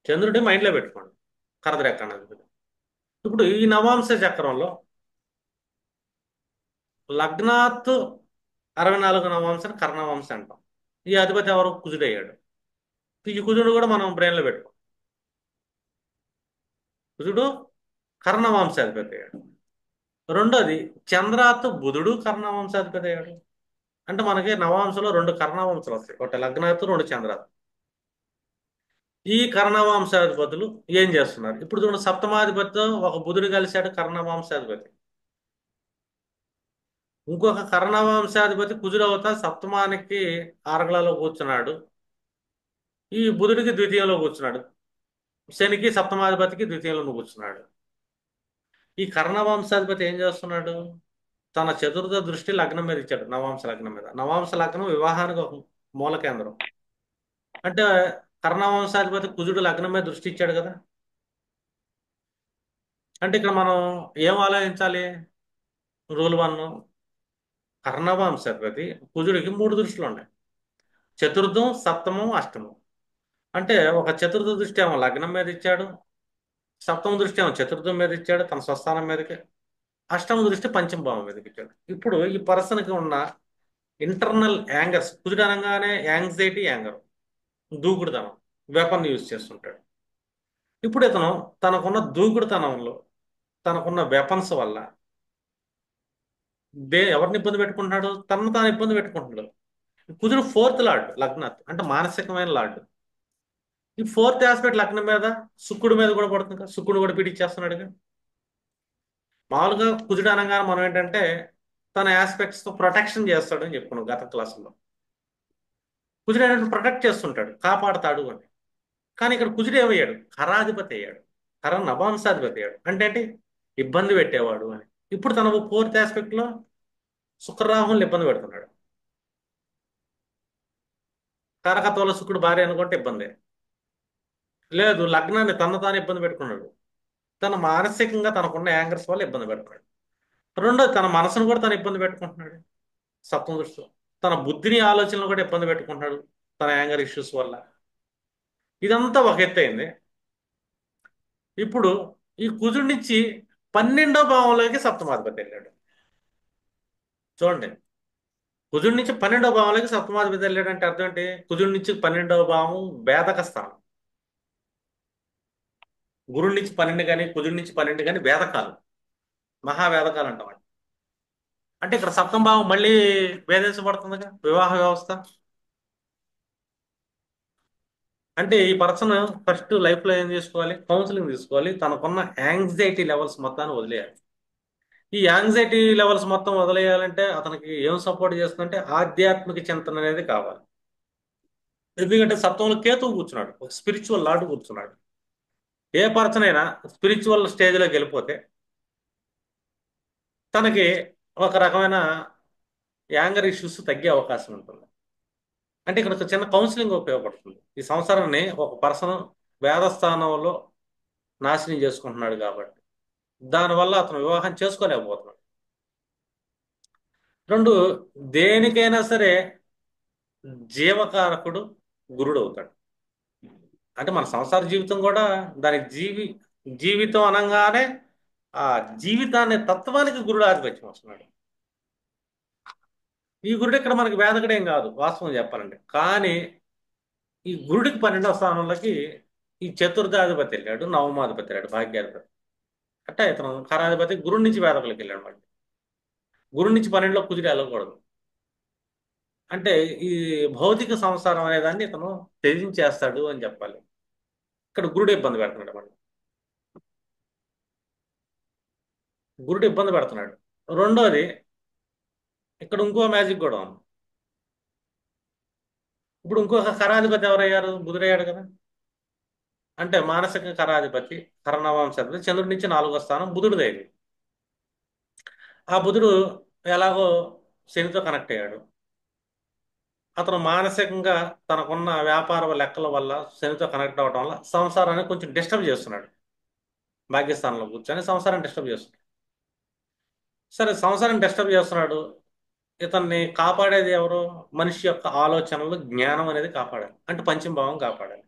చంద్రుడిని మైండ్లో పెట్టుకోండి, కరద్రాక్షాణాధిపతి. ఇప్పుడు ఈ నవాంశ చక్రంలో లగ్నాత్ 64 నవాంశని కర్ణవాంశ అంటాం. ఈ అధిపతి ఎవరు, కుజుడు అయ్యాడు. ఈ కుజుడు కూడా మనం బ్రెయిన్లో పెట్టుకోం. కుజుడు కర్ణవంశాధిపతి అయ్యాడు. రెండోది చంద్రాత్ బుధుడు కర్ణవంశాధిపతి అయ్యాడు. అంటే మనకి నవాంశలో 2 కర్ణవంశాలు వస్తాయి, ఒకటి లగ్నాత్, 2 చంద్రాత్. ఈ కర్ణవంశాధిపతులు ఏం చేస్తున్నారు, ఇప్పుడు చూడండి, సప్తమాధిపతితో ఒక బుధుడు కలిశాడు కర్ణవంశాధిపతి. ఇంకొక కర్ణవంశాధిపతి కుజుడు అవుతా సప్తమానికి ఆరగలలో కూర్చున్నాడు. ఈ బుధుడికి ద్వితీయంలో కూర్చున్నాడు. శనికి సప్తమాధిపతికి ద్వితీయంలో కూర్చున్నాడు. ఈ కర్ణవంశాధిపతి ఏం చేస్తున్నాడు, తన చతుర్థ దృష్టి లగ్నం మీద ఇచ్చాడు, నవాంశ లగ్నం మీద. నవాంశ లగ్నం వివాహానికి ఒక మూల కేంద్రం. అంటే కర్ణవంశాధిపతి కుజుడు లగ్నం మీద దృష్టి ఇచ్చాడు కదా. అంటే ఇక్కడ మనం ఏం ఆలోచించాలి, రూల్ 1, కర్ణవంశాధిపతి కుజుడికి 3 దృష్టిలు ఉన్నాయి, చతుర్థం, సప్తమం, అష్టమం. అంటే ఒక చతుర్థ దృష్టి ఏమో లగ్నం మీద ఇచ్చాడు, సప్తమ దృష్టి ఏమో చతుర్థం మీద ఇచ్చాడు తన స్వస్థానం మీదకి, అష్టమ దృష్టి పంచమ భావం మీదకి ఇచ్చాడు. ఇప్పుడు ఈ పర్సన్కి ఉన్న ఇంటర్నల్ యాంగర్స్, కుజుడు అనగానే యాంగ్జైటీ, యాంగర్, దూకుడుతనం, వెపన్ యూజ్ చేస్తుంటాడు. ఇప్పుడు ఇతను తనకున్న దూకుడుతనంలో, తనకున్న వెపన్స్ వల్ల ఎవరిని ఇబ్బంది పెట్టుకుంటున్నాడు, తనను తాను ఇబ్బంది పెట్టుకుంటున్నాడు. కుజుడు 4th లార్డ్ లగ్నాత్, అంటే మానసికమైన లార్డ్. ఈ 4th ఆస్పెక్ట్ లగ్నం మీద, శుక్రుడి మీద కూడా పడుతుంది కదా, శుక్రుడు కూడా పీడిచ్చేస్తున్నాడుగా. మామూలుగా కుజుడు అనగానే మనం ఏంటంటే తన ఆస్పెక్ట్స్తో ప్రొటెక్షన్ చేస్తాడు అని చెప్పుకున్నాం గత క్లాసులో. కుజుడు ఏంటంటే ప్రొటెక్ట్ చేస్తుంటాడు, కాపాడుతాడు అని. కానీ ఇక్కడ కుజుడు ఏమయ్యాడు, కరాధిపతి అయ్యాడు, నవాంశాధిపతి అయ్యాడు. అంటే ఏంటి, ఇబ్బంది పెట్టేవాడు అని. ఇప్పుడు తన 4th ఆస్పెక్ట్లో శుక్రరాహుల్ని ఇబ్బంది పెడుతున్నాడు. కారకత్వంలో శుక్రుడు భార్య అనుకుంటే ఇబ్బంది లేదు, లగ్నాన్ని తాను ఇబ్బంది పెట్టుకున్నాడు. తన మానసికంగా తనకున్న యాంగర్స్ వల్ల ఇబ్బంది పెడుతున్నాడు. రెండోది తన మనసును కూడా తను ఇబ్బంది పెట్టుకుంటున్నాడు సప్తమ దృష్టిలో. తన బుద్ధిని, ఆలోచనలు కూడా ఇబ్బంది పెట్టుకుంటున్నాడు తన యాంగర్ ఇష్యూస్ వల్ల. ఇదంతా ఒక ఎత్తు అయింది. ఇప్పుడు ఈ కుజుడి నుంచి 12వ భావంలోకి సప్తమాధిపతి వెళ్ళాడు. చూడండి, కుజుడి నుంచి 12వ భావంలోకి సప్తమాధిపతి వెళ్ళాడంటే అర్థం ఏంటి? కుజుడి నుంచి 12వ భావం వేదక స్థానం. గురుడి నుంచి 12 కానీ కుజుడి నుంచి 12 కానీ వేదకాలు, మహావేదకాలు అంటాం. అంటే ఇక్కడ సప్తమ భావం మళ్ళీ భేదించబడుతుందిగా వివాహ వ్యవస్థ. అంటే ఈ పర్సన్ ఫస్ట్ లైఫ్ లో ఏం చేసుకోవాలి? కౌన్సిలింగ్ తీసుకోవాలి. తనకున్న యాంగ్జైటీ లెవెల్స్ మొత్తాన్ని వదిలేయాలి. ఈ యాంగ్జైటీ లెవెల్స్ మొత్తం వదిలేయాలంటే అతనికి ఏం సపోర్ట్ చేస్తుందంటే ఆధ్యాత్మిక చింతన అనేది కావాలి. ఎందుకంటే సప్తమంలో కేతువు కూర్చున్నాడు, ఒక స్పిరిచువల్ లార్డ్ కూర్చున్నాడు. ఏ పర్సన్ అయినా స్పిరిచువల్ స్టేజ్లోకి వెళ్ళిపోతే తనకి ఒక రకమైన యాంగర్ ఇష్యూస్ తగ్గే అవకాశం ఉంటుంది. అంటే ఇక్కడ ఒక చిన్న కౌన్సిలింగ్ ఉపయోగపడుతుంది. ఈ సంవత్సరాన్ని ఒక పర్సన్ వేదస్థానంలో నాశనం చేసుకుంటున్నాడు కాబట్టి దానివల్ల అతను వివాహం చేసుకోలేకపోతున్నాడు. రెండు, దేనికైనా సరే జీవకారకుడు గురుడు అవుతాడు. అంటే మన సంసార జీవితం కూడా దానికి జీవితం అనగానే ఆ జీవితాన్ని తత్వానికి గురుడు ఆధిపత్యం వస్తున్నాడు. ఈ గురుడు ఇక్కడ మనకి వేదకుడేం కాదు వాస్తవం చెప్పాలంటే. కానీ ఈ గురుడికి 12వ స్థానంలోకి ఈ చతుర్థాధిపతి వెళ్ళాడు, నవమాధిపతి వెళ్ళాడు, భాగ్యాధిపతి. అంటే ఇతను కరాధిపతి గురుడి నుంచి వేదకులకి వెళ్ళాడు. మళ్ళీ గురుడి నుంచి 12లో కుదిరి వెళ్ళకూడదు. అంటే ఈ భౌతిక సంసారం అనే దాన్ని ఇతను త్యజించేస్తాడు అని చెప్పాలి. ఇక్కడ గురుడు ఇబ్బంది పెడుతున్నాడు. మళ్ళీ గురుడు ఇబ్బంది పెడుతున్నాడు. రెండోది, ఇక్కడ ఇంకో మ్యాజిక్ కూడా ఉంది. ఇప్పుడు ఇంకొక కరాధిపతి ఎవరయ్యారు? బుధుడయ్యాడు కదా. అంటే మానసిక కరాధిపతి, కరణవంశాధిపతి చంద్రుడి నుంచి 4వ స్థానం బుధుడిదైంది. ఆ బుధుడు ఎలాగో శనితో కనెక్ట్ అయ్యాడు. అతను మానసికంగా తనకున్న వ్యాపార లెక్కల వల్ల శనితో కనెక్ట్ అవ్వడం వల్ల సంసారాన్ని కొంచెం డిస్టర్బ్ చేస్తున్నాడు. భాగ్యస్థానంలో కూర్చొని సంసారాన్ని డిస్టర్బ్ చేస్తున్నాడు. సరే, సంసారాన్ని డిస్టర్బ్ చేస్తున్నాడు. ఇతన్ని కాపాడేది ఎవరు? మనిషి యొక్క ఆలోచనలు, జ్ఞానం అనేది కాపాడాలి. అంటే పంచమ భావం కాపాడాలి.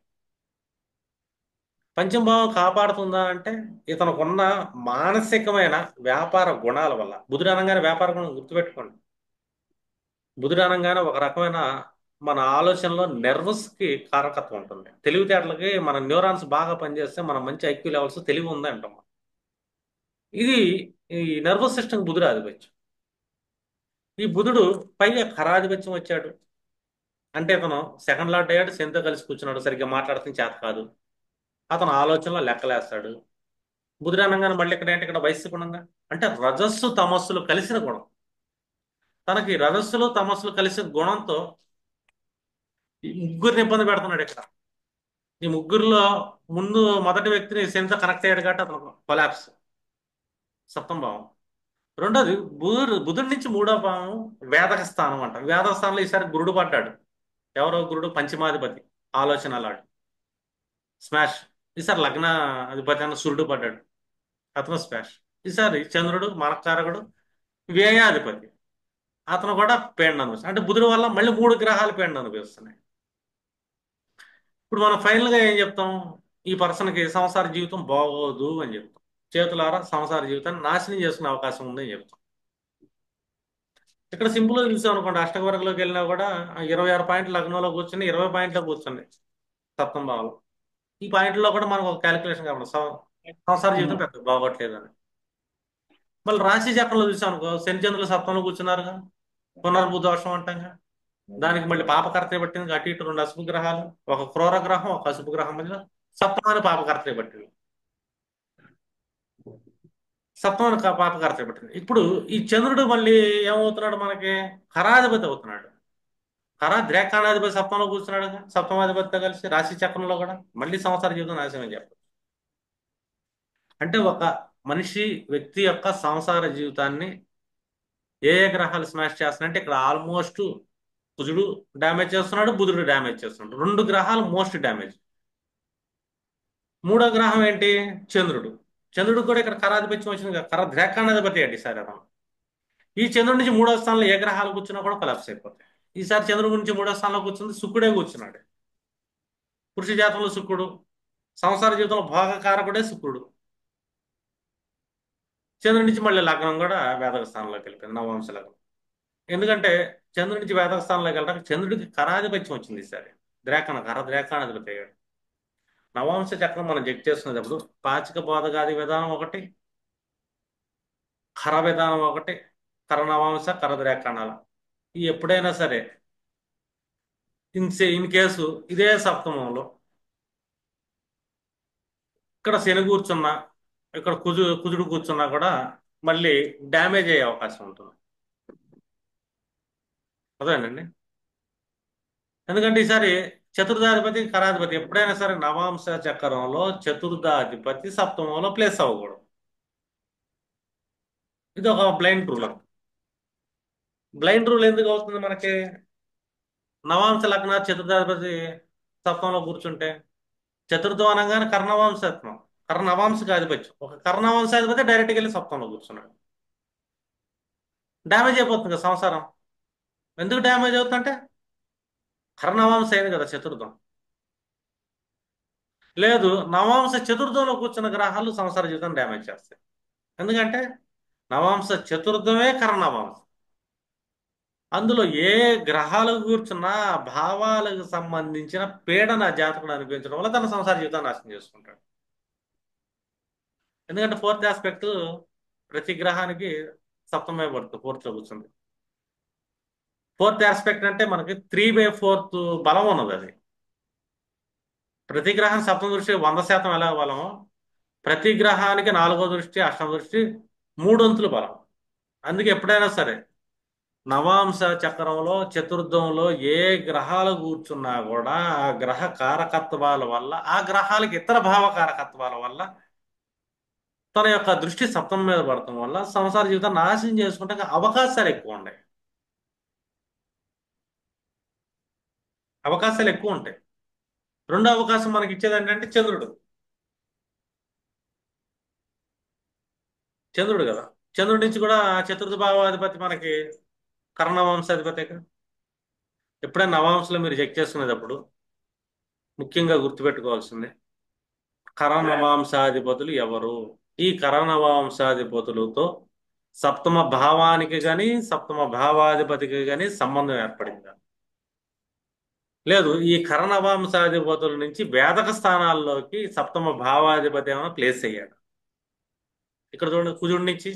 పంచమ భావం కాపాడుతుందా అంటే ఇతనుకున్న మానసికమైన వ్యాపార గుణాల వల్ల. బుధుడు అనగానే వ్యాపార గుణం గుర్తుపెట్టుకోండి. బుధుడు అనగానే ఒక రకమైన మన ఆలోచనలో నెర్వస్ కి కారకత్వం ఉంటుంది. తెలివితేటలకి మన న్యూరాన్స్ బాగా పనిచేస్తే మన మంచి ఐక్యూ లెవెల్స్ తెలివి ఉంది అంటాం. ఇది ఈ నర్వస్ సిస్టమ్ బుధుడు ఆధిపత్యం. ఈ బుధుడు పైగా ఖరాధిపత్యం వచ్చాడు. అంటే ఇతను సెకండ్ లార్డ్ అయ్యాడు, శనితో కలిసి కూర్చున్నాడు, సరిగ్గా మాట్లాడుతున్న చేత కాదు. అతను ఆలోచనలో లెక్కలేస్తాడు. బుధుడు అనగానే మళ్ళీ ఇక్కడ ఏంటి? ఇక్కడ వయస్సు గుణంగా అంటే రజస్సు తమస్సులు కలిసిన గుణం. తనకి రజస్సులు తమస్సులు కలిసిన గుణంతో ఈ ముగ్గురిని ఇబ్బంది పెడుతున్నాడు ఇక్కడ. ఈ ముగ్గురులో ముందు మొదటి వ్యక్తిని శనితో కనెక్ట్ అయ్యాడు కాబట్టి అతను కొలాప్స్, సప్తమ భావం. రెండోది, బుధుడి నుంచి 3వ భావం వేదక స్థానం అంట. వేదక స్థానంలో ఈసారి గురుడు పడ్డాడు. ఎవరో గురుడు? పంచమాధిపతి, ఆలోచన లాడు, స్మాష్. ఈసారి లగ్న అధిపతి అన్న సూర్యుడు పడ్డాడు, అతను స్మాష్. ఈసారి చంద్రుడు మనకారకుడు, వ్యయాధిపతి, అతను కూడా పేండు అనుభవిస్తాడు. అంటే బుధుడు వల్ల మళ్ళీ 3 గ్రహాలు పేండు అనుభవిస్తున్నాయి. ఇప్పుడు మనం ఫైనల్ గా ఏం చెప్తాం? ఈ పర్సన్కి సంసార జీవితం బాగోదు అని చెప్తాం. చేతులారా సంసార జీవితాన్ని నాశనం చేసుకునే అవకాశం ఉంది అని చెప్తాం. ఇక్కడ సింపుల్ గా చూసాం అనుకోండి, అష్టవర్గంలోకి వెళ్ళినా కూడా 26 పాయింట్లు లగ్నంలో కూర్చొని 20 పాయింట్లో కూర్చోండి సప్తమ భావంలో. ఈ పాయింట్లో కూడా మనకు ఒక క్యాలిక్యులేషన్ కావాలి, సంసార జీవితం పెద్ద బాగోట్లేదు అని. మళ్ళీ రాశి చక్రంలో చూసాం అనుకో, శని చంద్రులు సప్తంలో కూర్చున్నారుగా, పునర్భూ దోషం అంటాం. దానికి మళ్ళీ పాపకర్తే పట్టింది. అటు ఇటు 2 అశుభ గ్రహాలు, ఒక క్రూర గ్రహం, ఒక అశుభ గ్రహం మధ్య సప్తమాన్ని పాపకర్తే పట్టింది. సప్తమాన్ని పాపకర్తే పట్టింది. ఇప్పుడు ఈ చంద్రుడు మళ్ళీ ఏమవుతున్నాడు? మనకి ఖరాధిపతి అవుతున్నాడు. ద్రేకాణాధిపతి సప్తంలో కూర్చున్నాడు, సప్తమాధిపతితో కలిసి రాశి చక్రంలో కూడా మళ్ళీ సంవత్సర జీవితం నాశనం అని చెప్పారు. అంటే ఒక మనిషి వ్యక్తి యొక్క సంసార జీవితాన్ని ఏ గ్రహాలు స్మాష్ చేస్తున్నాయంటే ఇక్కడ ఆల్మోస్ట్ కుజుడు డ్యామేజ్ చేస్తున్నాడు, బుధుడు డ్యామేజ్ చేస్తున్నాడు. 2 గ్రహాలు మోస్ట్ డ్యామేజ్. 3వ గ్రహం ఏంటి? చంద్రుడు. చంద్రుడు కూడా ఇక్కడ కరాధిపత్యం వచ్చింది కదా, ద్రేకాణాధిపతి అండి ఈసారి అతను. ఈ చంద్రుడి నుంచి 3వ స్థానంలో ఏ గ్రహాలు కూర్చున్నా కూడా కొలాప్స్ అయిపోతాయి. ఈసారి చంద్రుడి నుంచి 3వ స్థానంలో కూర్చుంది శుక్రుడే కూర్చున్నాడు. పురుష జాతంలో శుక్రుడు, సంసార జీవితంలో భోగకారకుడే శుక్రుడు. చంద్రుడి నుంచి మళ్ళీ లగ్నం కూడా వేదక స్థానంలోకి వెళ్ళిపోయింది, నవవంశ లగ్నం. ఎందుకంటే చంద్రుడి నుంచి వేదక స్థానంలోకి వెళ్ళడానికి చంద్రుడికి కరాధిపత్యం వచ్చింది ఈసారి. ద్రేకాణాధిపతి అయ్యాడు. నవాంశ చక్రం మనం చెక్ చేసుకునేటప్పుడు పాచిక బోధగాది విధానం ఒకటి, ఖర విధానం ఒకటి, కర నవాంశ కర ద్రేకాణాలు. ఈ ఎప్పుడైనా సరే ఇన్ కేసు ఇదే సప్తమంలో ఇక్కడ శని కూర్చున్నా, ఇక్కడ కుజుడు కూర్చున్నా కూడా మళ్ళీ డ్యామేజ్ అయ్యే అవకాశం ఉంటుంది. అదేనండి. ఎందుకంటే ఈసారి చతుర్థాధిపతి కరాధిపతి ఎప్పుడైనా సరే నవాంశ చక్రంలో చతుర్థాధిపతి సప్తమంలో ప్లేస్ అవ్వకూడదు. ఇది ఒక బ్లైండ్ రూల్. బ్లైండ్ రూల్ ఎందుకు అవుతుంది మనకి? నవాంశ లగ్న చతుర్థాధిపతి సప్తమంలో కూర్చుంటే చతుర్థం అనగానే కర్ణవంశత్వం, కర్ణవంశకి ఆధిపత్యం. ఒక కర్ణవంశాధిపతి డైరెక్ట్గా వెళ్ళి సప్తంలో కూర్చున్నాడు. డ్యామేజ్ అయిపోతుంది కదా సంసారం. ఎందుకు డ్యామేజ్ అవుతుందంటే కర్ణవంశ అయింది కదా చతుర్థం. లేదు, నవాంశ చతుర్థంలో కూర్చున్న గ్రహాలు సంసార జీవితం డ్యామేజ్ చేస్తాయి. ఎందుకంటే నవాంశ చతుర్థమే కర్ణవంశం. అందులో ఏ గ్రహాలు కూర్చున్నా భావాలకు సంబంధించిన పీడన జాతకుడు అనిపించడం వల్ల తన సంసార జీవితాన్ని నాశనం చేసుకుంటాడు. ఎందుకంటే ఫోర్త్ ఆస్పెక్ట్ ప్రతి గ్రహానికి సప్తమే పడుతుంది, ఫోర్త్ లో కూర్చుంది. ఫోర్త్ ఆస్పెక్ట్ అంటే మనకి 3/4 బలం ఉన్నది అది. ప్రతి గ్రహం సప్తమ దృష్టి 100% ఎలా బలమో, ప్రతి గ్రహానికి నాలుగో దృష్టి అష్టమ దృష్టి మూడొంతులు బలం. అందుకే ఎప్పుడైనా సరే నవాంశ చక్రంలో చతుర్థంలో ఏ గ్రహాలు కూర్చున్నా కూడా ఆ గ్రహ కారకత్వాల వల్ల, ఆ గ్రహాలకి ఇతర భావ కారకత్వాల వల్ల తన యొక్క దృష్టి సప్తమం మీద పడటం వల్ల సంసార జీవితం నాశనం చేసుకుంటే అవకాశాలు ఎక్కువ ఉన్నాయి. అవకాశాలు ఎక్కువ ఉంటాయి. రెండో అవకాశం మనకి ఇచ్చేది ఏంటంటే చంద్రుడు. చంద్రుడు కదా, చంద్రుడి నుంచి కూడా చతుర్థ భావాధిపతి మనకి కర్ణవంశాధిపతి కదా. ఎప్పుడైనా నవాంశలో మీరు చెక్ చేసుకునేటప్పుడు ముఖ్యంగా గుర్తుపెట్టుకోవాల్సింది కరనవాంశాధిపతులు ఎవరు. ఈ కరనవాంశాధిపతులతో సప్తమ భావానికి గాని సప్తమ భావాధిపతికి గాని సంబంధం ఏర్పడిందా? లేదు, ఈ కరనవాంశాధిపతుల నుంచి వేదక స్థానాల్లోకి సప్తమ భావాధిపతి ఏమైనా ప్లేస్ అయ్యాడు. ఇక్కడ చూడండి, కుజుడి నుంచి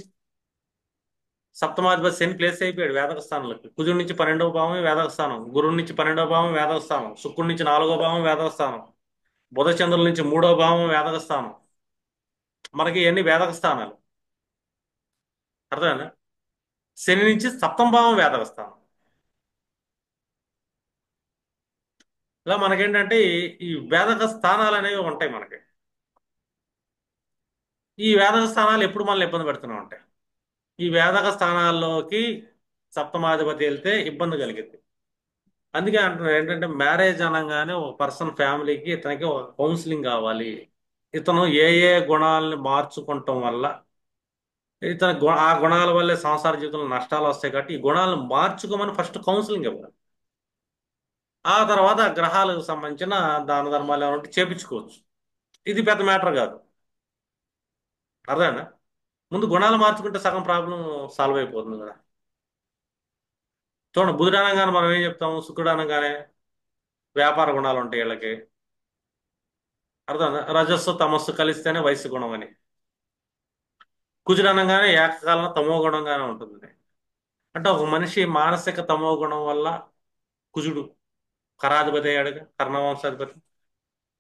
సప్తమాధిపతి శని ప్లేస్ అయిపోయాడు వేదక స్థానంలోకి. కుజుడి నుంచి 12వ భావం వేదక స్థానం, గురువు నుంచి 12వ భావం వేదక స్థానం, శుక్రుడి నుంచి 4వ భావం వేదక స్థానం, బుధ చంద్రుల నుంచి 3వ భావం వేదక స్థానం. మనకి ఎన్ని వేదక స్థానాలు అర్థమైందా? శని నుంచి సప్తమ భావం వేదక స్థానం. ఇలా మనకేంటంటే ఈ వేదక స్థానాలు అనేవి ఉంటాయి మనకి. ఈ వేదక స్థానాలు ఎప్పుడు మనల్ని ఇబ్బంది పెడుతూనే ఉంటాయి. ఈ వేదక స్థానాల్లోకి సప్తమాధిపతి వెళ్తే ఇబ్బంది కలిగింది. అందుకే అంటున్నారు ఏంటంటే మ్యారేజ్ అనగానే ఒక పర్సన్ ఫ్యామిలీకి ఇతనికి ఒక కౌన్సిలింగ్ కావాలి. ఇతను ఏ ఏ గుణాలని మార్చుకోవటం వల్ల ఆ గుణాల వల్లే సంసార జీవితంలో నష్టాలు వస్తాయి కాబట్టి ఈ గుణాలను మార్చుకోమని ఫస్ట్ కౌన్సిలింగ్ ఇవ్వాలి. ఆ తర్వాత ఆ గ్రహాలకు సంబంధించిన దాన ధర్మాలు ఏమైనా ఉంటే చేపించుకోవచ్చు. ఇది పెద్ద మ్యాటర్ కాదు. అర్థమైనా? ముందు గుణాలు మార్చుకుంటే సగం ప్రాబ్లం సాల్వ్ అయిపోతుంది కదా. చూడండి, బుధుడు అనగానే మనం ఏం చెప్తాము, శుక్రుడు అనగానే వ్యాపార గుణాలు ఉంటాయి వీళ్ళకి. అర్థం, రజస్సు తమస్సు కలిస్తేనే వయసు గుణం అని. కుజుడు అనగానే ఏకకాలం తమో గుణంగానే ఉంటుంది. అంటే ఒక మనిషి మానసిక తమో గుణం వల్ల కుజుడు కరాధిపతి అయ్యాడుగా, కర్ణవంశాధిపతి.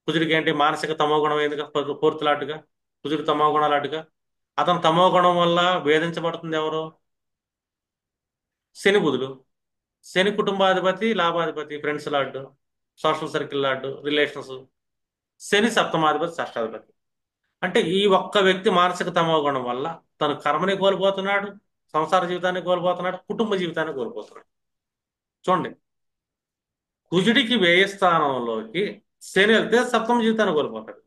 కుజుడికి ఏంటి మానసిక తమో గుణం అయిందిగా, పూర్తిలాటుగా. కుజుడు తమో గుణాలాటుగా. అతను తమో గుణం వల్ల వేధించబడుతుంది ఎవరు? శని బుధుడు. శని కుటుంబాధిపతి, లాభాధిపతి, friends lord, social circle lord, relations. శని సప్తమాధిపతి, షష్టాధిపతి. అంటే ఈ ఒక్క వ్యక్తి మానసిక తమో గుణం వల్ల తను కర్మని కోల్పోతున్నాడు, సంసార జీవితాన్ని కోల్పోతున్నాడు, కుటుంబ జీవితాన్ని కోల్పోతున్నాడు. చూడండి, కుజుడికి వ్యయ స్థానంలోకి శని వెళ్తే సప్తమ జీవితాన్ని కోల్పోతాడు.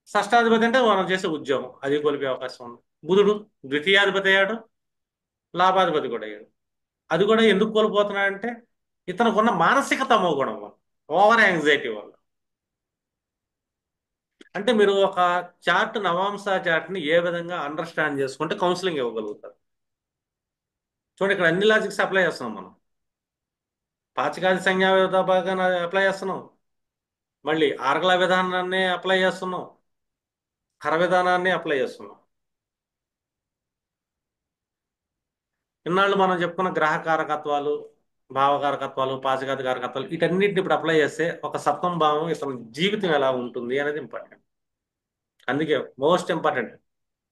షష్టాధిపతి అంటే మనం చేసే ఉద్యోగం అది కోల్పోయే అవకాశం ఉంది. బుధుడు ద్వితీయాధిపతి అయ్యాడు, లాభాధిపతి కూడా అయ్యాడు. అది కూడా ఎందుకు కోల్పోతున్నాడంటే ఇతనుకున్న మానసిక తమో గుణం వల్ల, ఓవర్ యాంగ్జైటీ వల్ల. అంటే మీరు ఒక చార్ట్, నవాంశ చార్ట్ ని ఏ విధంగా అండర్స్టాండ్ చేసుకుంటే కౌన్సిలింగ్ ఇవ్వగలుగుతారు. చూడండి ఇక్కడ అన్ని లాజిక్స్ అప్లై చేస్తున్నాం మనం. పాచకాది సంజ్ఞా విధానాన్ని అప్లై చేస్తున్నాం. మళ్ళీ ఆర్గల విధానాన్ని అప్లై చేస్తున్నాం. హర విధానాన్ని అప్లై చేస్తున్నాం. ఇన్నాళ్ళు మనం చెప్పుకున్న గ్రహ కారకత్వాలు, భావకారకత్వాలు, పాచకాది కారకత్వాలు వీటన్నిటిని ఇప్పుడు అప్లై చేస్తే ఒక సప్తమ భావం ఇతని జీవితం ఎలా ఉంటుంది అనేది ఇంపార్టెంట్. అందుకే మోస్ట్ ఇంపార్టెంట్,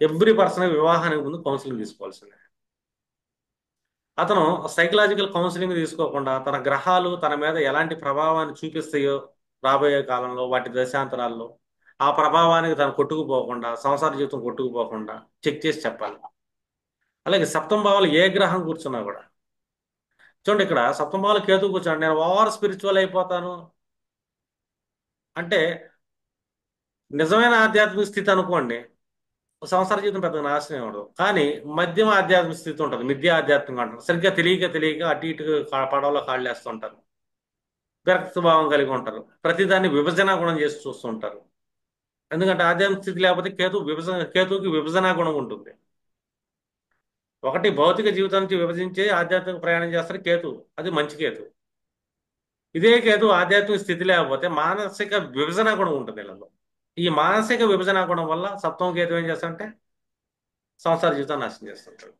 ఎవ్రీ పర్సన్ వివాహానికి ముందు కౌన్సిలింగ్ తీసుకోవాల్సిందే. అతను సైకలాజికల్ కౌన్సిలింగ్ తీసుకోకుండా తన గ్రహాలు తన మీద ఎలాంటి ప్రభావాన్ని చూపిస్తాయో రాబోయే కాలంలో వాటి దశాంతరాల్లో ఆ ప్రభావానికి తను కొట్టుకుపోకుండా, సంసార జీవితం కొట్టుకుపోకుండా చెక్ చేసి చెప్పాలి. అలాగే సప్తమ భావాలు ఏ గ్రహం కూర్చున్నా కూడా చూడండి, ఇక్కడ సప్తమ భావాలు కేతు కూర్చున్నాడు, నేను ఓవర్ స్పిరిచువల్ అయిపోతాను అంటే నిజమైన ఆధ్యాత్మిక స్థితి అనుకోండి, సంసార జీవితం పెద్దగా నాశనం అవ్వదు. కానీ మధ్యమ ఆధ్యాత్మిక స్థితి ఉంటుంది, మిథ్య ఆధ్యాత్మిక అంటారు. సరిగ్గా తెలియక తెలియక అటు ఇటు పడవలో కాళ్ళు వేస్తుంటారు, విరక్తి భావం కలిగి ఉంటారు, ప్రతిదాన్ని విభజన గుణం చేసి చూస్తూ ఉంటారు. ఎందుకంటే ఆధ్యాత్మిక స్థితి లేకపోతే కేతువుకి విభజన గుణం ఉంటుంది. ఒకటి భౌతిక జీవితం నుంచి విభజించి ఆధ్యాత్మిక ప్రయాణం చేస్తారు కేతు, అది మంచి కేతు. ఇదే కేతు ఆధ్యాత్మిక స్థితి లేకపోతే మానసిక విభజన గుణం ఉంటుంది వీళ్ళలో. ఈ మానసిక విభజన గుణం వల్ల సప్తమ కేతు ఏం చేస్తారంటే సంసార జీవితాన్ని నాశనం చేస్తుంటాడు.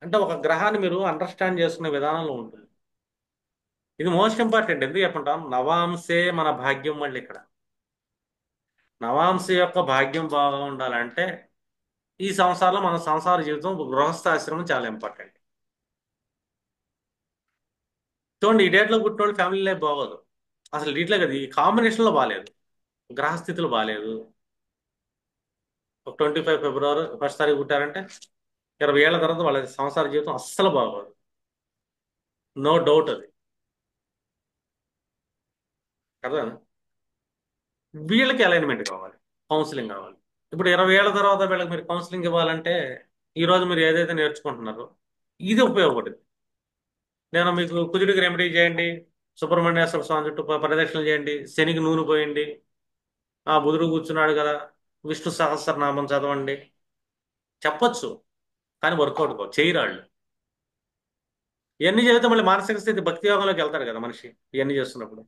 అంటే ఒక గ్రహాన్ని మీరు అండర్స్టాండ్ చేసుకునే విధానంలో ఉంటుంది. ఇది మోస్ట్ ఇంపార్టెంట్. ఎందుకు చెప్పంటాం, నవాంశే మన భాగ్యం. మళ్ళీ ఇక్కడ నవాంశ యొక్క భాగ్యం బాగా ఉండాలంటే ఈ సంసారంలో మన సంసార జీవితం గృహస్థాశ్రమం చాలా ఇంపార్టెంట్. చూడండి, ఈ డేట్లో పుట్టినోళ్ళు ఫ్యామిలీ లైఫ్ బాగోదు. అసలు ఇట్లే కదా, ఈ కాంబినేషన్లో బాగాలేదు, గ్రహస్థితులు బాగాలేదు. ఒక 25 ఫిబ్రవరి 1 తారీఖు పుట్టారంటే 20 ఏళ్ల తర్వాత వాళ్ళ సంసార జీవితం అస్సలు బాగోదు. నో డౌట్ అది కదా. వీళ్ళకి అలైన్మెంట్ కావాలి, కౌన్సిలింగ్ కావాలి. ఇప్పుడు 20 ఏళ్ల తర్వాత వీళ్ళకి మీరు కౌన్సిలింగ్ ఇవ్వాలంటే ఈ రోజు మీరు ఏదైతే నేర్చుకుంటున్నారో ఇది ఉపయోగపడుతుంది. నేను మీకు కుజుడికి రెమెడీ చేయండి, సుబ్రహ్మణ్యేశ్వర స్వామి చుట్టూ ప్రదక్షిణలు చేయండి, శనికి నూనె పోయండి, ఆ బుధుడు కూర్చున్నాడు కదా విష్ణు సహస్రనామం చదవండి చెప్పొచ్చు. కానీ వర్కౌట్ కావు, చేయరాళ్ళు. ఇవన్నీ చేస్తే మళ్ళీ మానసిక స్థితి భక్తి యోగంలోకి వెళ్తారు కదా మనిషి. ఇవన్నీ చేస్తున్నప్పుడు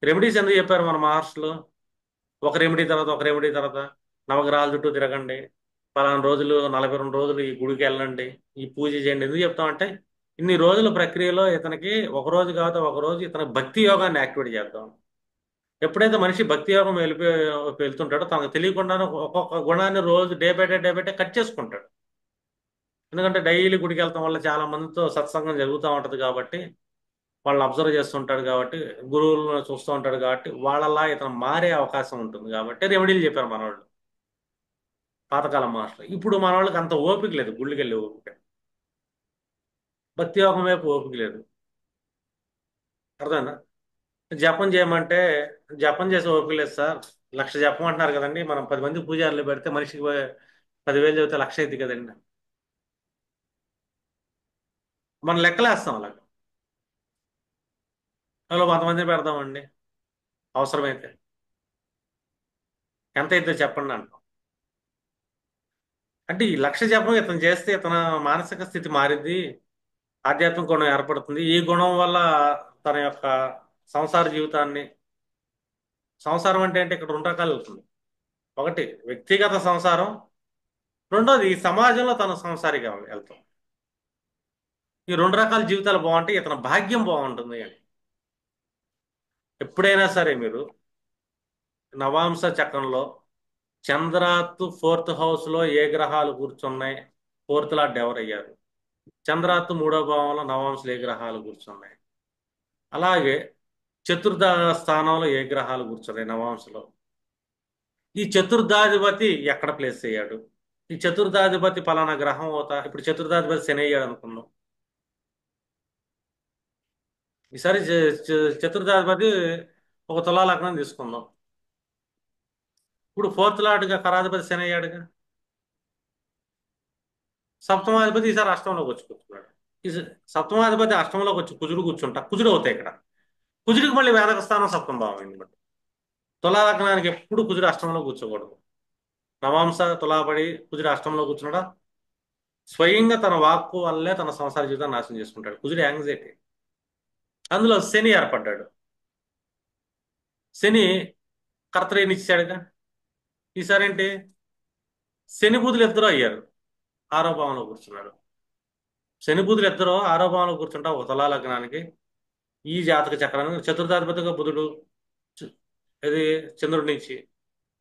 రెమెడీస్ ఎందుకు చెప్పారు మన మహర్షులు? ఒక రెమెడీ తర్వాత ఒక రెమెడీ తర్వాత నవగ్రహాల చుట్టూ తిరగండి, పలానా రోజులు 42 రోజులు ఈ గుడికి వెళ్ళండి, ఈ పూజ చేయండి. ఎందుకు చెప్తామంటే ఇన్ని రోజుల ప్రక్రియలో ఇతనికి ఒక రోజు కాదు ఒక రోజు ఇతని భక్తి యోగాన్ని యాక్టివేట్ చేద్దాం. ఎప్పుడైతే మనిషి భక్తి యోగం వెళ్తుంటాడో తనకు తెలియకుండానే ఒక్కొక్క గుణాన్ని రోజు డే బై డే కట్ చేసుకుంటాడు. ఎందుకంటే డైలీ గుడికి వెళ్తాం వల్ల చాలా మందితో సత్సంగం జరుగుతూ ఉంటది కాబట్టి, వాళ్ళని అబ్జర్వ్ చేస్తుంటాడు కాబట్టి, గురువులను చూస్తూ ఉంటాడు కాబట్టి వాళ్ళలా ఇతను మారే అవకాశం ఉంటుంది కాబట్టి రెమెడీలు చెప్పారు మనవాళ్ళు, పాతకాలం మాస్టర్. ఇప్పుడు మన వాళ్ళకి అంత ఓపిక లేదు, గుళ్ళకి వెళ్ళే ఓపిక, భక్తి యోగం వైపు ఓపిక లేదు. అర్థమైందా? జపం చేయమంటే జపం చేసే ఓపిక లేదు సార్. 1,00,000 జపం అంటున్నారు కదండి, మనం 10 మంది పూజారులు పెడితే మనిషికి 10,000 చదివితే 1,00,000 అయింది కదండి. మనం లెక్కలేస్తాం అలాగా, అందులో 100 మందిని పెడదామండి అవసరమైతే, ఎంత అయితే చెప్పండి అంటాం. అంటే ఈ 1,00,000 జపం ఇతను చేస్తే ఇతను మానసిక స్థితి మారింది, ఆధ్యాత్మిక గుణం ఏర్పడుతుంది. ఈ గుణం వల్ల తన యొక్క సంసార జీవితాన్ని, సంసారం అంటే అంటే ఇక్కడ 2 రకాలు అవుతుంది. ఒకటి వ్యక్తిగత సంసారం, రెండోది ఈ సమాజంలో తన సంసారిగా వెళ్తాం. ఈ 2 రకాల జీవితాలు బాగుంటే ఇతని భాగ్యం బాగుంటుంది అని. ఎప్పుడైనా సరే మీరు నవాంశ చక్రంలో చంద్రాత్తు 4th హౌస్ లో ఏ గ్రహాలు కూర్చున్నాయి, 4th లార్డ్ ఎవరు అయ్యారు, చంద్రాత్తు 3వ భావంలో నవాంశలో ఏ గ్రహాలు కూర్చున్నాయి, అలాగే చతుర్థ స్థానంలో ఏ గ్రహాలు కూర్చున్నాయి నవాంశలో, ఈ చతుర్థాధిపతి ఎక్కడ ప్లేస్ అయ్యాడు, ఈ చతుర్థాధిపతి పలానా గ్రహం అవుతా. ఇప్పుడు చతుర్థాధిపతి శని అయ్యాడు అనుకున్నాం, ఈసారి చతుర్థాధిపతి ఒక తులా లగ్నం తీసుకుందాం. ఇప్పుడు 4th లార్డ్గా కరాధిపతి శని అయ్యాడుగా, సప్తమాధిపతి ఈసారి అష్టంలోకి వచ్చి కూర్చున్నాడు. ఈ సప్తమాధిపతి అష్టంలోకి వచ్చి కుజుడు కూర్చుంటా, కుజుడు అవుతాయి ఇక్కడ. కుజుడికి మళ్ళీ వేదక స్థానం సప్తమ భావం అయింది. బట్ తులా లగ్నానికి ఎప్పుడు కుజుడు అష్టంలో కూర్చోకూడదు. నవాంశ తులాపడి కుజుడు అష్టంలో కూర్చున్నాడా స్వయంగా తన వాక్కు వల్లే తన సంసార జీవితాన్ని నాశనం చేసుకుంటాడు. కుజుడు యాంగ్జైటీ. అందులో శని ఏర్పడ్డాడు. శని కర్తరేనిచ్చాడుగా. ఈసారి ఏంటి? శని బుధులు ఇద్దరు అయ్యారు. ఆరో భావంలో కూర్చున్నాడు. శని బుధులు ఇద్దరు ఆరో భావంలో కూర్చుంటా ఒక తులా లగ్నానికి ఈ జాతక చక్రానికి చతుర్థాధిపతిగా బుధుడు, చ- ఇది చంద్రుడి నుంచి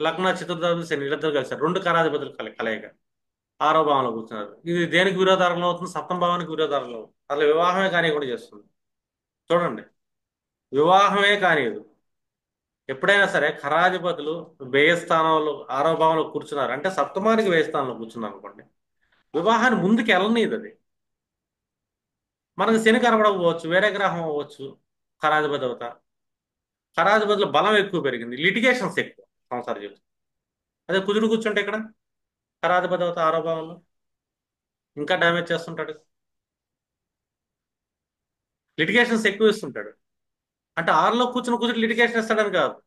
లగ్న చతుర్థాధిపతి శని వీళ్ళిద్దరు కలిసారు. రెండు కరాధిపతులు కలయిక ఆరో భావంలో కూర్చున్నారు. ఇది దేనికి విరోధారంలో అవుతుంది? సప్తమ భావానికి విరోధారంలో అవుతుంది. అసలు వివాహమే కానీ కూడా చేస్తుంది. చూడండి, వివాహమే కానియదు. ఎప్పుడైనా సరే ఖరాధిపతులు వ్యయస్థానంలో ఆరో భావంలో కూర్చున్నారు అంటే సప్తమానికి వ్యయస్థానంలో కూర్చున్నారు అనుకోండి, వివాహాన్ని ముందుకు వెళ్ళనీయదు అది. మనకు శని కనబడకపోవచ్చు, వేరే గ్రహం అవ్వచ్చు, ఖరాధిపతి అవుతా. ఖరాధిపతుల బలం ఎక్కువ పెరిగింది, లిటిగేషన్స్ ఎక్కువ సంసార జీవితం. అదే కుజుడు కూర్చుంటే ఇక్కడ ఖరాధిపతి అవుతా ఆరో భావంలో ఇంకా డ్యామేజ్ చేస్తుంటాడు. లిటిగేషన్స్ ఎక్కువ ఇస్తుంటాడు. అంటే ఆరులో కూర్చుని కుజుడు లిటిగేషన్ ఇస్తాడని కాదు.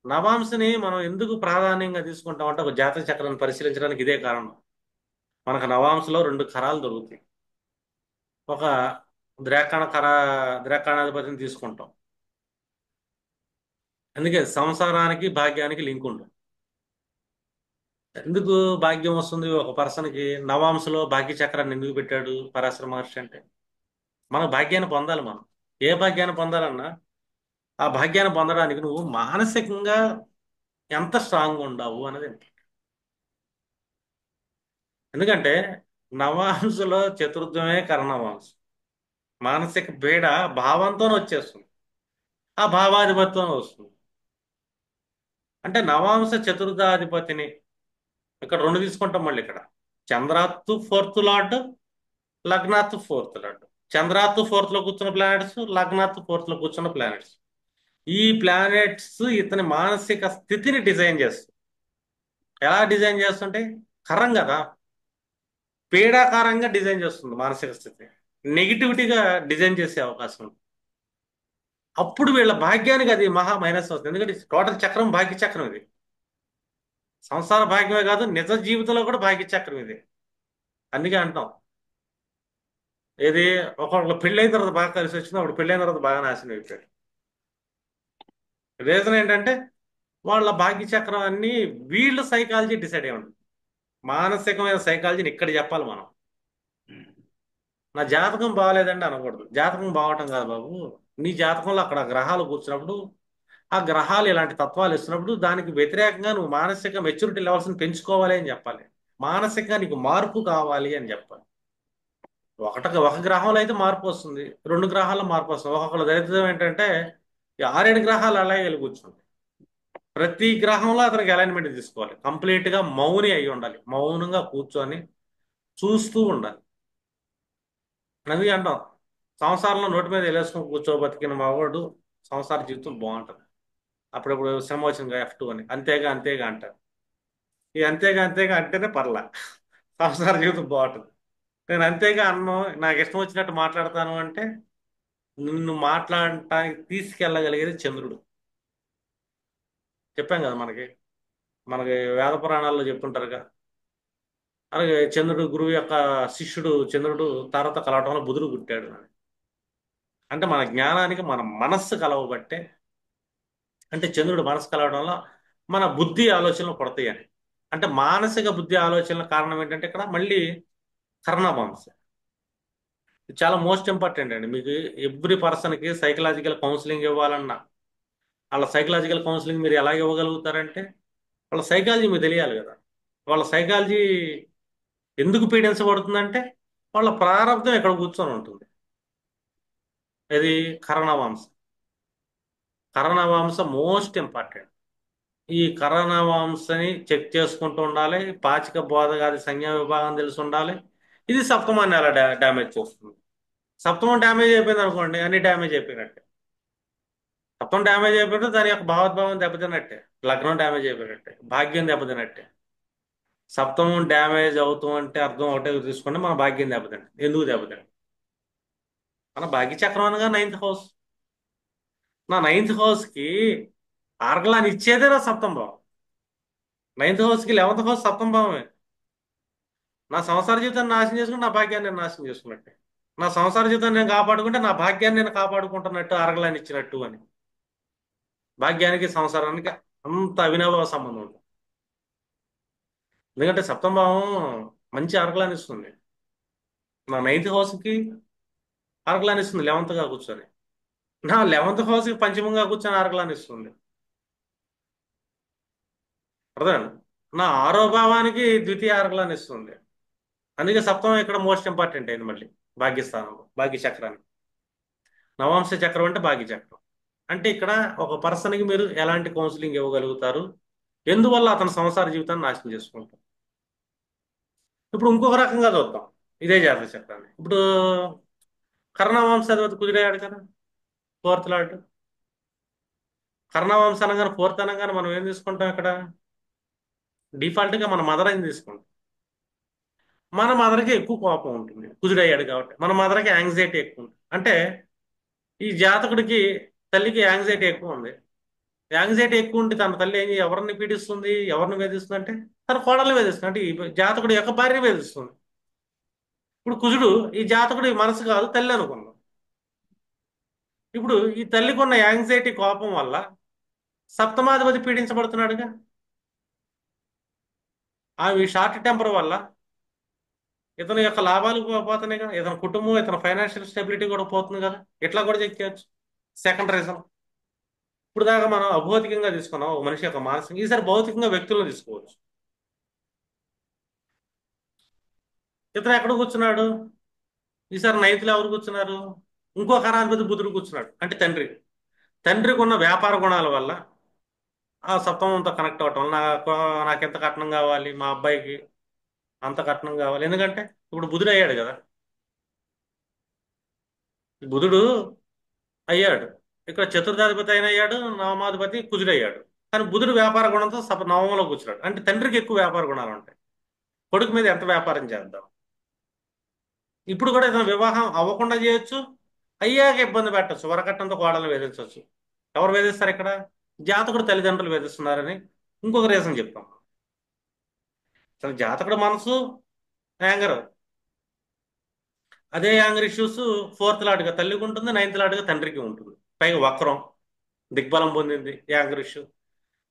నవాంశని మనం ఎందుకు ప్రాధాన్యంగా తీసుకుంటాం అంటే ఒక జాతక చక్రాన్ని పరిశీలించడానికి ఇదే కారణం. మనకు నవాంశలో రెండు ఖరాలు దొరుకుతాయి. ఒక ద్రాక్షాణ ఖర ద్రాక్షాణాధిపతిని తీసుకుంటాం. అందుకే సంసారానికి భాగ్యానికి లింక్ ఉంటుంది. ఎందుకు భాగ్యం వస్తుంది ఒక పర్సన్కి? నవాంశలో భాగ్య చక్రాన్ని ఎందుకు పెట్టాడు పరాశర మహర్షి అంటే? మన భాగ్యాన్ని పొందాలి మనం. ఏ భాగ్యాన్ని పొందాలన్నా ఆ భాగ్యాన్ని పొందడానికి నువ్వు మానసికంగా ఎంత స్ట్రాంగ్ ఉండవు అనేది. ఎందుకంటే నవాంశలో చతుర్థమే కర్ణవాంశం. మానసిక పీడ భావంతోనే వచ్చేస్తుంది. ఆ భావాధిపత్యం వస్తుంది. అంటే నవాంశ చతుర్థాధిపతిని ఇక్కడ రెండు తీసుకుంటాం మళ్ళీ ఇక్కడ. చంద్రాత్తు ఫోర్త్ లార్డ్, లగ్నాత్తు ఫోర్త్ లార్డ్. చంద్రాత్తు ఫోర్త్ లో కూర్చున్న ప్లానెట్స్, లగ్నాత్తు ఫోర్త్ లో కూర్చున్న ప్లానెట్స్. ఈ ప్లానెట్స్ ఇతని మానసిక స్థితిని డిజైన్ చేస్తుంది. ఎలా డిజైన్ చేస్తుంటే కరం కదా, పీడాకారంగా డిజైన్ చేస్తుంది మానసిక స్థితి. నెగిటివిటీగా డిజైన్ చేసే అవకాశం ఉంది. అప్పుడు వీళ్ళ భాగ్యానికి అది మహా మైనస్ వస్తుంది. ఎందుకంటే టోటల్ చక్రం భాగ్య చక్రం ఇది. సంసార భాగ్యమే కాదు, నిజ జీవితంలో కూడా భాగ్య చక్రం ఇది. అందుకే అంటాం, ఏది ఒకళ్ళు పెళ్ళైన తర్వాత బాగా కలిసి వచ్చింది, ఒకడు పెళ్ళైన తర్వాత బాగా నాశనం అయిపోయాడు. రీజన్ ఏంటంటే వాళ్ళ భాగ్య చక్రం అన్ని వీళ్ళ సైకాలజీ డిసైడ్ అయి ఉంటుంది. మానసికమైన సైకాలజీని ఇక్కడ చెప్పాలి మనం. నా జాతకం బాగాలేదండి అనకూడదు. జాతకం బాగటం కాదు బాబు, నీ జాతకంలో అక్కడ గ్రహాలు కూర్చున్నప్పుడు ఆ గ్రహాలు ఇలాంటి తత్వాలు ఇస్తున్నప్పుడు దానికి వ్యతిరేకంగా నువ్వు మానసిక మెచ్యూరిటీ లెవెల్స్ని పెంచుకోవాలి అని చెప్పాలి. మానసికంగా నీకు మార్పు కావాలి అని చెప్పాలి. ఒక గ్రహంలో అయితే మార్పు వస్తుంది, రెండు గ్రహాల్లో మార్పు వస్తుంది. ఒక్కొక్కరు దరిద్రం ఏంటంటే ఈ ఆరేడు గ్రహాలు అలాగే వెళ్ళి కూర్చుంటాయి. ప్రతి గ్రహంలో అతనికి అలైన్మెంట్ తీసుకోవాలి. కంప్లీట్ గా మౌని అయి ఉండాలి, మౌనంగా కూర్చొని చూస్తూ ఉండాలి. అందుకే అంటాం, సంసారంలో నోటి మీద వెళ్ళేసుకుని కూర్చోబతికిన మగవాడు సంసార జీవితం బాగుంటుంది. అప్పుడప్పుడు శ్రమ వచ్చింది F2 అని అంతేగా అంతేగా అంటారు. ఈ అంతేగా అంతేగా అంటేనే పర్లా, సంసార జీవితం బాగుంటుంది. నేను అంతేగా అన్ను, నాకు ఇష్టం వచ్చినట్టు మాట్లాడతాను అంటే నిన్ను మాట్లాడటానికి తీసుకెళ్ళగలిగేది చంద్రుడు. చెప్పాం కదా మనకి, మనకి వేద పురాణాల్లో చెప్తుంటారుగా. అలాగే చంద్రుడు గురువు యొక్క శిష్యుడు చంద్రుడు తారతో కలవటంలో బుధుడు పుట్టాడు అని. అంటే మన జ్ఞానానికి మన మనస్సు కలవబట్టే, అంటే చంద్రుడు మనస్సు కలవడంలో మన బుద్ధి ఆలోచనలు పడతాయి అని. అంటే మానసిక బుద్ధి ఆలోచనల కారణం ఏంటంటే ఇక్కడ మళ్ళీ కర్ణవంశ. ఇది చాలా మోస్ట్ ఇంపార్టెంట్ అండి. మీకు ఎవ్రీ పర్సన్కి సైకలాజికల్ కౌన్సిలింగ్ ఇవ్వాలన్నా వాళ్ళ సైకలాజికల్ కౌన్సిలింగ్ మీరు ఎలా ఇవ్వగలుగుతారంటే వాళ్ళ సైకాలజీ మీకు తెలియాలి కదా. వాళ్ళ సైకాలజీ ఎందుకు పీడించబడుతుందంటే వాళ్ళ ప్రారంభం ఎక్కడ కూర్చొని ఉంటుంది. ఇది కరణవాంశ. కరణవాంశ మోస్ట్ ఇంపార్టెంట్. ఈ కరణవాంశని చెక్ చేసుకుంటూ ఉండాలి. పాచిక బోధగాది సంజ్ఞా విభాగం తెలిసి ఉండాలి. ఇది సప్తమాన్ని ఎలా డ్యామేజ్ చేస్తుంది. సప్తమం డ్యామేజ్ అయిపోయింది అనుకోండి, అన్ని డ్యామేజ్ అయిపోయినట్టే. సప్తమం డ్యామేజ్ అయిపోయినట్టు దాని యొక్క భావోద్భావం దెబ్బతిన్నట్టే, లగ్నం డ్యామేజ్ అయిపోయినట్టే, భాగ్యం దెబ్బతిన్నట్టే. సప్తమం డ్యామేజ్ అవుతాం అంటే అర్థం ఒకటే తీసుకుంటే మన భాగ్యం దెబ్బతింట. ఎందుకు దెబ్బతింట? మన భాగ్య చక్రం అనగా నైన్త్ హౌస్. నా నైన్త్ హౌస్ కి ఆర్గలాన్ని ఇచ్చేదే నా సప్తమ భావం. నైన్త్ హౌస్ కి 11th హౌస్ సప్తమ భావమే. నా సంసార జీవితాన్ని నాశనం చేసుకుంటే నా భాగ్యాన్ని నేను నాశనం చేసుకున్నట్టే. నా సంసార జీవితాన్ని నేను కాపాడుకుంటే నా భాగ్యాన్ని నేను కాపాడుకుంటున్నట్టు, అరగలాన్ని ఇచ్చినట్టు అని. భాగ్యానికి సంసారానికి అంత అవినాభావ సంబంధం ఉంది. ఎందుకంటే సప్తమ భావం మంచి అరగలాన్ని ఇస్తుంది. నా నైన్త్ హౌస్కి అరగలాన్ని ఇస్తుంది, 11th గా కూర్చొని. నా 11th హౌస్కి పంచమంగా కూర్చొని అరగలాన్ని ఇస్తుంది. అర్థం. నా ఆరో భావానికి ద్వితీయ అరగలాన్ని ఇస్తుంది. అందుకే సప్తమం ఇక్కడ మోస్ట్ ఇంపార్టెంట్ అయింది మళ్ళీ. భాగ్యస్థానంలో భాగ్య చక్రాన్ని. నవాంశ చక్రం అంటే భాగ్య చక్రం. అంటే ఇక్కడ ఒక పర్సన్కి మీరు ఎలాంటి కౌన్సిలింగ్ ఇవ్వగలుగుతారు, ఎందువల్ల అతని సంసార జీవితాన్ని నాశనం చేసుకుంటారు. ఇప్పుడు ఇంకొక రకంగా చూద్దాం ఇదే జాతక చక్రాన్ని. ఇప్పుడు కర్ణవంశాధిపతి కుదిరయ్యాడు కదా, 4th లార్డ్. కర్ణవంశ అనగానే 4th అనగానే మనం ఏం తీసుకుంటాం ఇక్కడ? డిఫాల్ట్గా మన మదర్ అని తీసుకుంటాం. మన మదర్కి ఎక్కువ కోపం ఉంటుంది, కుదిరయ్యాడు కాబట్టి. మన మదర్కి యాంగ్జైటీ ఎక్కువ ఉంటుంది. అంటే ఈ జాతకుడికి తల్లికి యాంగ్జైటీ ఎక్కువ ఉంది. యాంగ్జైటీ ఎక్కువ ఉంటే తన తల్లి ఎవరిని పీడిస్తుంది, ఎవరిని వేధిస్తుంది అంటే తన కోడల్ని వేధిస్తుంది. అంటే ఈ జాతకుడు యొక్క భార్య వేధిస్తుంది. ఇప్పుడు కుజుడు ఈ జాతకుడు మనసు కాదు తల్లి అనుకున్నాం. ఇప్పుడు ఈ తల్లికి ఉన్న యాంగ్జైటీ కోపం వల్ల సప్తమాధిపతి పీడించబడుతున్నాడుగా. ఆమె షార్ట్ టెంపర్ వల్ల ఇతని యొక్క లాభాలు పోతున్నాయి కదా, ఇతని కుటుంబం, ఇతని ఫైనాన్షియల్ స్టెబిలిటీ కూడా పోతుంది కదా. ఇట్లా కూడా చెక్ చేయొచ్చు. Second reason. ఇప్పుడు దాకా మనం అభౌతికంగా తీసుకున్నాం ఒక మనిషి యొక్క మానసిక, ఈసారి భౌతికంగా వ్యక్తులను తీసుకోవచ్చు. ఇతను ఎక్కడ కూర్చున్నాడు? ఈసారి 9th లో ఎవరు కూర్చున్నారు? ఇంకో కరాధిపతి బుధుడు కూర్చున్నాడు. అంటే తండ్రి. తండ్రికి ఉన్న వ్యాపార గుణాల వల్ల ఆ సప్తమంతో కనెక్ట్ అవ్వటం వల్ల నాకు ఎంత కట్నం కావాలి, మా అబ్బాయికి అంత కట్నం కావాలి. ఎందుకంటే ఇప్పుడు బుధుడు అయ్యాడు కదా. ఈ బుధుడు అయ్యాడు, ఇక్కడ చతుర్థాధిపతి అయిన అయ్యాడు, నవమాధిపతి కుజుడు అయ్యాడు. కానీ బుధుడు వ్యాపార గుణంతో నవమంలో కూర్చున్నాడు. అంటే తండ్రికి ఎక్కువ వ్యాపార గుణాలు ఉంటాయి. కొడుకు మీద ఎంత వ్యాపారం చేద్దాం. ఇప్పుడు కూడా ఇతను వివాహం అవ్వకుండా చేయొచ్చు, అయ్యాక ఇబ్బంది పెట్టచ్చు, వరకట్నంతో కోడలు వేధించవచ్చు. ఎవరు వేధిస్తారు ఇక్కడ? జాతకుడు తల్లిదండ్రులు వేధిస్తున్నారని ఇంకొక రీజన్ చెప్తాం. అసలు జాతకుడు మనసు యాంగర్. అదే యాంగర్ ఇష్యూస్ 4th లార్డ్గా తల్లికి ఉంటుంది, 9th లార్డ్గా తండ్రికి ఉంటుంది. పైగా వక్రం, దిగ్బలం పొందింది యాంగర్ ఇష్యూ.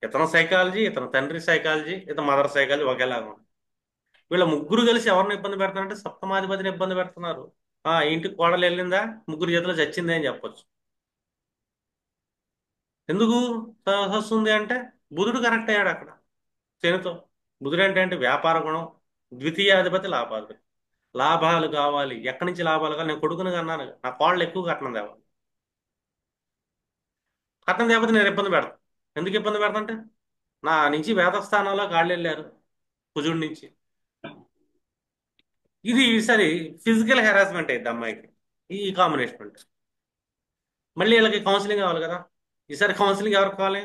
ఇతను సైకాలజీ, ఇతను తండ్రి సైకాలజీ, ఇతను మదర్ సైకాలజీ ఒకేలాగా ఉంది. వీళ్ళ ముగ్గురు కలిసి ఎవరిని ఇబ్బంది పెడుతున్నారంటే సప్తమాధిపతిని ఇబ్బంది పెడుతున్నారు. ఇంటికి కోడలు వెళ్ళిందా, ముగ్గురు చేతిలో చచ్చిందే అని చెప్పొచ్చు. ఎందుకు వస్తుంది అంటే బుధుడు కనెక్ట్ అయ్యాడు అక్కడ శనితో. బుధుడు అంటే వ్యాపార గుణం, ద్వితీయాధిపతి లాభాధిపతి. లాభాలు కావాలి, ఎక్కడి నుంచి లాభాలు కావాలి? నేను కొడుకుని కన్నాను, నా కోళ్ళు ఎక్కువ కట్నం తేవాలి. కట్నం తేకపోతే నేను ఇబ్బంది పెడతాను. ఎందుకు ఇబ్బంది పెడతా అంటే నా నుంచి వేదస్థానంలో కాళ్ళు వెళ్ళారు కుజుడి నుంచి. ఇది ఈసారి ఫిజికల్ హెరాస్మెంట్ అయింది అమ్మాయికి, ఈ కాంబినేషన్ అంటే. మళ్ళీ వీళ్ళకి కౌన్సిలింగ్ కావాలి కదా. ఈసారి కౌన్సిలింగ్ ఎవరికి కావాలి?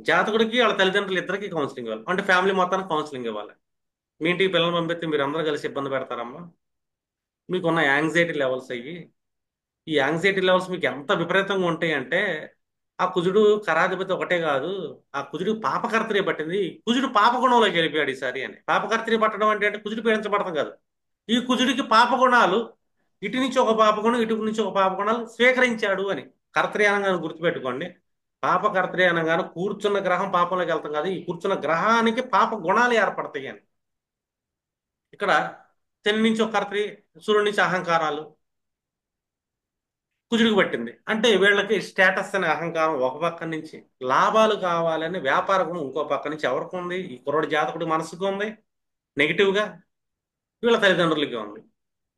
జాతకుడికి వాళ్ళ తల్లిదండ్రులు ఇద్దరికి కౌన్సిలింగ్ ఇవ్వాలి. అంటే ఫ్యామిలీ మొత్తానికి కౌన్సిలింగ్ ఇవ్వాలి. మీ ఇంటికి పిల్లలు పంపిస్తే మీరు అందరూ కలిసి ఇబ్బంది పెడతారమ్మా. మీకున్న యాంగ్జైటీ లెవెల్స్ అయ్యి, ఈ యాంగ్జైటీ లెవెల్స్ మీకు ఎంత విపరీతంగా ఉంటాయి అంటే ఆ కుజుడు కరాధిపతి ఒకటే కాదు, ఆ కుజుడు పాపకర్తరి పట్టింది. కుజుడు పాపగుణంలోకి వెళ్ళిపోయాడు ఈసారి అని. పాపకర్తరి పట్టడం అంటే కుజుడు పీడించబడతాం కాదు. ఈ కుజుడికి పాపగుణాలు, ఇటు నుంచి ఒక పాపగుణం, ఇటు నుంచి ఒక పాపగుణాలు స్వీకరించాడు అని. కర్తరి అనగానే గుర్తుపెట్టుకోండి. పాపకర్తరి అనగానే కూర్చున్న గ్రహం పాపంలోకి వెళ్తాం కాదు, ఈ కూర్చున్న గ్రహానికి పాప గుణాలు ఏర్పడతాయి అని. ఇక్కడ శని నుంచి ఒక కర్తరి, సూర్యుడి నుంచి అహంకారాలు కుజుడికి పట్టింది. అంటే వీళ్ళకి స్టేటస్ అనే అహంకారం ఒక పక్క నుంచి, లాభాలు కావాలని వ్యాపార గుణం ఇంకో పక్క నుంచి ఎవరికి ఉంది? ఈ కుర్రోడి జాతకుడి మనసుకు ఉంది నెగిటివ్గా, వీళ్ళ తల్లిదండ్రులకి ఉంది.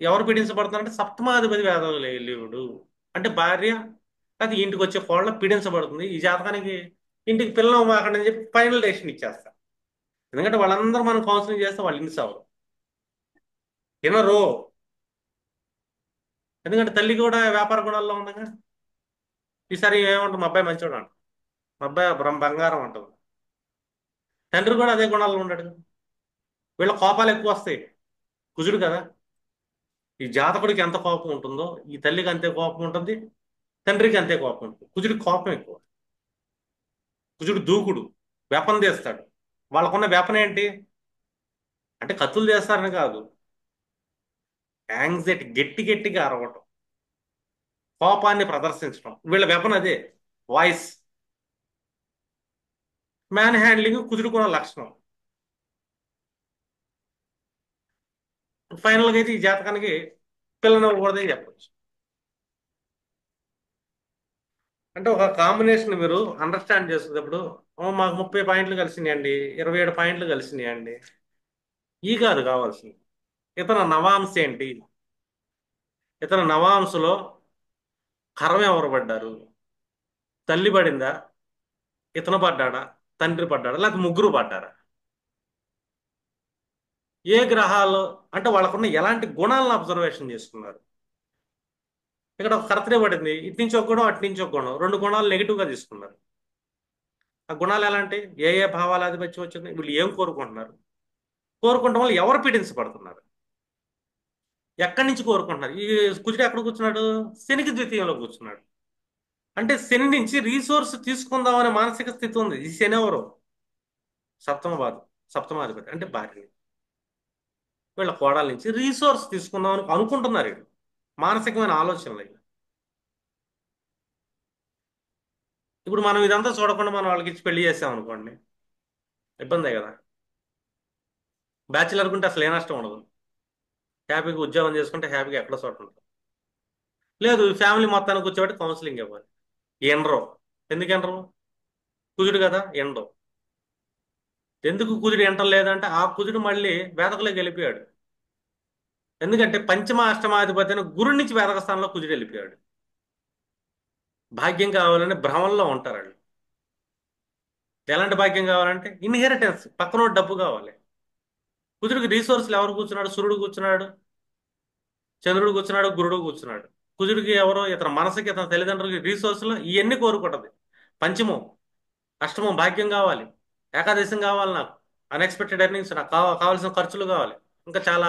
ఎవరు పీడించబడుతున్నారంటే సప్తమాధిపతి వేదలేవుడు. అంటే భార్య అది ఇంటికి వచ్చే కోళ్ళ పీడించబడుతుంది. ఈ జాతకానికి ఇంటికి పిల్లలు మాకండి అని చెప్పి ఫైనల్ డెసిషన్ ఇచ్చేస్తారు. ఎందుకంటే వాళ్ళందరూ మనం కౌన్సిలింగ్ చేస్తే వాళ్ళు ఇన్స్ అవ్వరు, వినరు. ఎందుకంటే తల్లి కూడా వ్యాపార గుణాల్లో ఉందిగా. ఈసారి ఏమంటాం, మా అబ్బాయి మంచివాడు అంట, మా అబ్బాయి బంగారం అంటాం. తండ్రి కూడా అదే గుణాల్లో ఉంటాడు కదా. వీళ్ళ కోపాలు ఎక్కువ వస్తాయి, కుజుడు కదా. ఈ జాతకుడికి ఎంత కోపం ఉంటుందో ఈ తల్లికి అంతే కోపం ఉంటుంది, తండ్రికి అంతే కోపం ఉంటుంది. కుజుడికి కోపం ఎక్కువ. కుజుడు దూకుడు, వేపన తీస్తాడు. వాళ్ళకున్న వేపన ఏంటి అంటే కత్తులు చేస్తారని కాదు, యాంగ్జైటీ, గట్టి గట్టిగా అరవటం, కోపాన్ని ప్రదర్శించడం, వీళ్ళ వెపన్ అదే. వాయిస్. మ్యాన్ హ్యాండ్లింగ్ కుదురు కూడా లక్షణం. ఫైనల్ గా అయితే ఈ జాతకానికి పిల్లని ఇవ్వకూడదని చెప్పొచ్చు. అంటే ఒక కాంబినేషన్ మీరు అండర్స్టాండ్ చేసుకున్నప్పుడు, "ఓ, మాకు 30 పాయింట్లు కలిసినాయండి, 27 పాయింట్లు కలిసినాయండి." ఈ కాదు కావాల్సింది. ఇతను నవాంశ ఏంటి, ఇతను నవాంశలో కర్మ ఎవరు పడ్డారు, తల్లి పడిందా, ఇతను పడ్డాడా, తండ్రి పడ్డాడా, లేకపోతే ముగ్గురు పడ్డారా, ఏ గ్రహాలు, అంటే వాళ్ళకున్న ఎలాంటి గుణాలను అబ్జర్వేషన్ చేసుకున్నారు. ఇక్కడ ఒక కర్తనే పడింది, ఇటు నుంచి ఒక గుణం, అటు నుంచి ఒక గుణం, రెండు గుణాలు నెగిటివ్ గా తీసుకున్నారు. ఆ గుణాలు ఎలాంటి, ఏ ఏ భావాల ఆధిపత్యం వచ్చింది, వీళ్ళు ఏం కోరుకుంటున్నారు, కోరుకుంటాం వల్ల ఎవరు పీడించబడుతున్నారు, ఎక్కడి నుంచి కోరుకుంటున్నారు. ఈ కుజుడు ఎక్కడ కూర్చున్నాడు, శనికి ద్వితీయంలో కూర్చున్నాడు. అంటే శని నుంచి రీసోర్స్ తీసుకుందాం అనే మానసిక స్థితి ఉంది. ఈ శని ఎవరు, సప్తమ బాధ, సప్తమాధిపతి అంటే భార్య, వీళ్ళ కోడల నుంచి రీసోర్స్ తీసుకుందాం అని అనుకుంటున్నారు వీళ్ళు. మానసికమైన ఆలోచనలు ఇవి. ఇప్పుడు మనం ఇదంతా చూడకుండా మనం వాళ్ళకి ఇచ్చి పెళ్లి చేసాం అనుకోండి, ఇబ్బందే కదా. బ్యాచిలర్ కుంటే అసలు ఏ నష్టం ఉండదు, హ్యాపీగా ఉద్యోగం చేసుకుంటే హ్యాపీగా ఎక్కడ చోట ఉంటుంది. లేదు, ఫ్యామిలీ మొత్తానికి కూర్చోబెట్టి కౌన్సిలింగ్ ఇవ్వాలి. ఎండ్రో, ఎందుకు ఎండ్రో, కుజుడు కదా ఎండ్రో. ఎందుకు కుజుడు ఎంటర్ లేదంటే ఆ కుజుడు మళ్ళీ వేదకులోకి వెళ్ళిపోయాడు. ఎందుకంటే పంచమ అష్టమాధిపతి అయిన గురుడి నుంచి వేదక స్థానంలో కుజుడు వెళ్ళిపోయాడు. భాగ్యం కావాలని భ్రమంలో ఉంటారు వాళ్ళు. ఎలాంటి భాగ్యం కావాలంటే ఇన్హెరిటెన్స్, పక్కన డబ్బు కావాలి. కుజుడికి రీసోర్స్లు ఎవరు కూర్చున్నాడు, సూర్యుడు కూర్చున్నాడు, చంద్రుడు కూర్చున్నాడు, గురుడు కూర్చున్నాడు. కుజుడికి ఎవరో ఇతర మనసుకి, ఇతర తల్లిదండ్రులకి రీసోర్స్లు ఇవన్నీ కోరుకుంటది. పంచమం, అష్టమం భాగ్యం కావాలి, ఏకాదశం కావాలి, నాకు అన్ఎక్స్పెక్టెడ్ ఎర్నింగ్స్, నాకు కావాల్సిన ఖర్చులు కావాలి, ఇంకా చాలా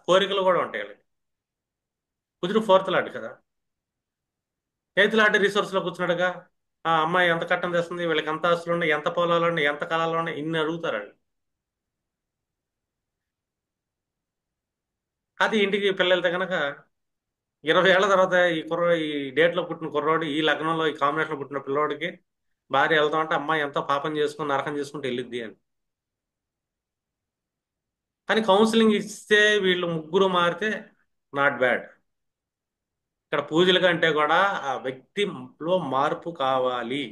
కోరికలు కూడా ఉంటాయి వాళ్ళకి. కుజుడు ఫోర్త్ లాట్ కదా, ఎయిత్ లాట్ రిసోర్స్ లో కూర్చున్నాడుగా. ఆ అమ్మాయి ఎంత కట్టం తెస్తుంది, వీళ్ళకి ఎంత ఆస్తులు ఉన్నాయి, ఎంత పొలాలు ఉన్నాయి, ఎంత కళలు ఉన్నాయి, ఇన్ని అడుగుతారు వాళ్ళు. అది ఇంటికి పిల్లలతో కనుక 20 ఏళ్ల తర్వాత ఈ డేట్ లో పుట్టిన కుర్రోడు, ఈ లగ్నంలో ఈ కాంబినేషన్ లో పుట్టిన పిల్లోడికి భార్య వెళ్తా ఉంటే, అమ్మాయి ఎంతో పాపం చేసుకుని నరకం చేసుకుంటూ వెళ్ళిద్ది అని. కానీ కౌన్సిలింగ్ ఇస్తే వీళ్ళు ముగ్గురు మారితే నాట్ బ్యాడ్. ఇక్కడ పూజల కంటే కూడా ఆ వ్యక్తిలో మార్పు కావాలి.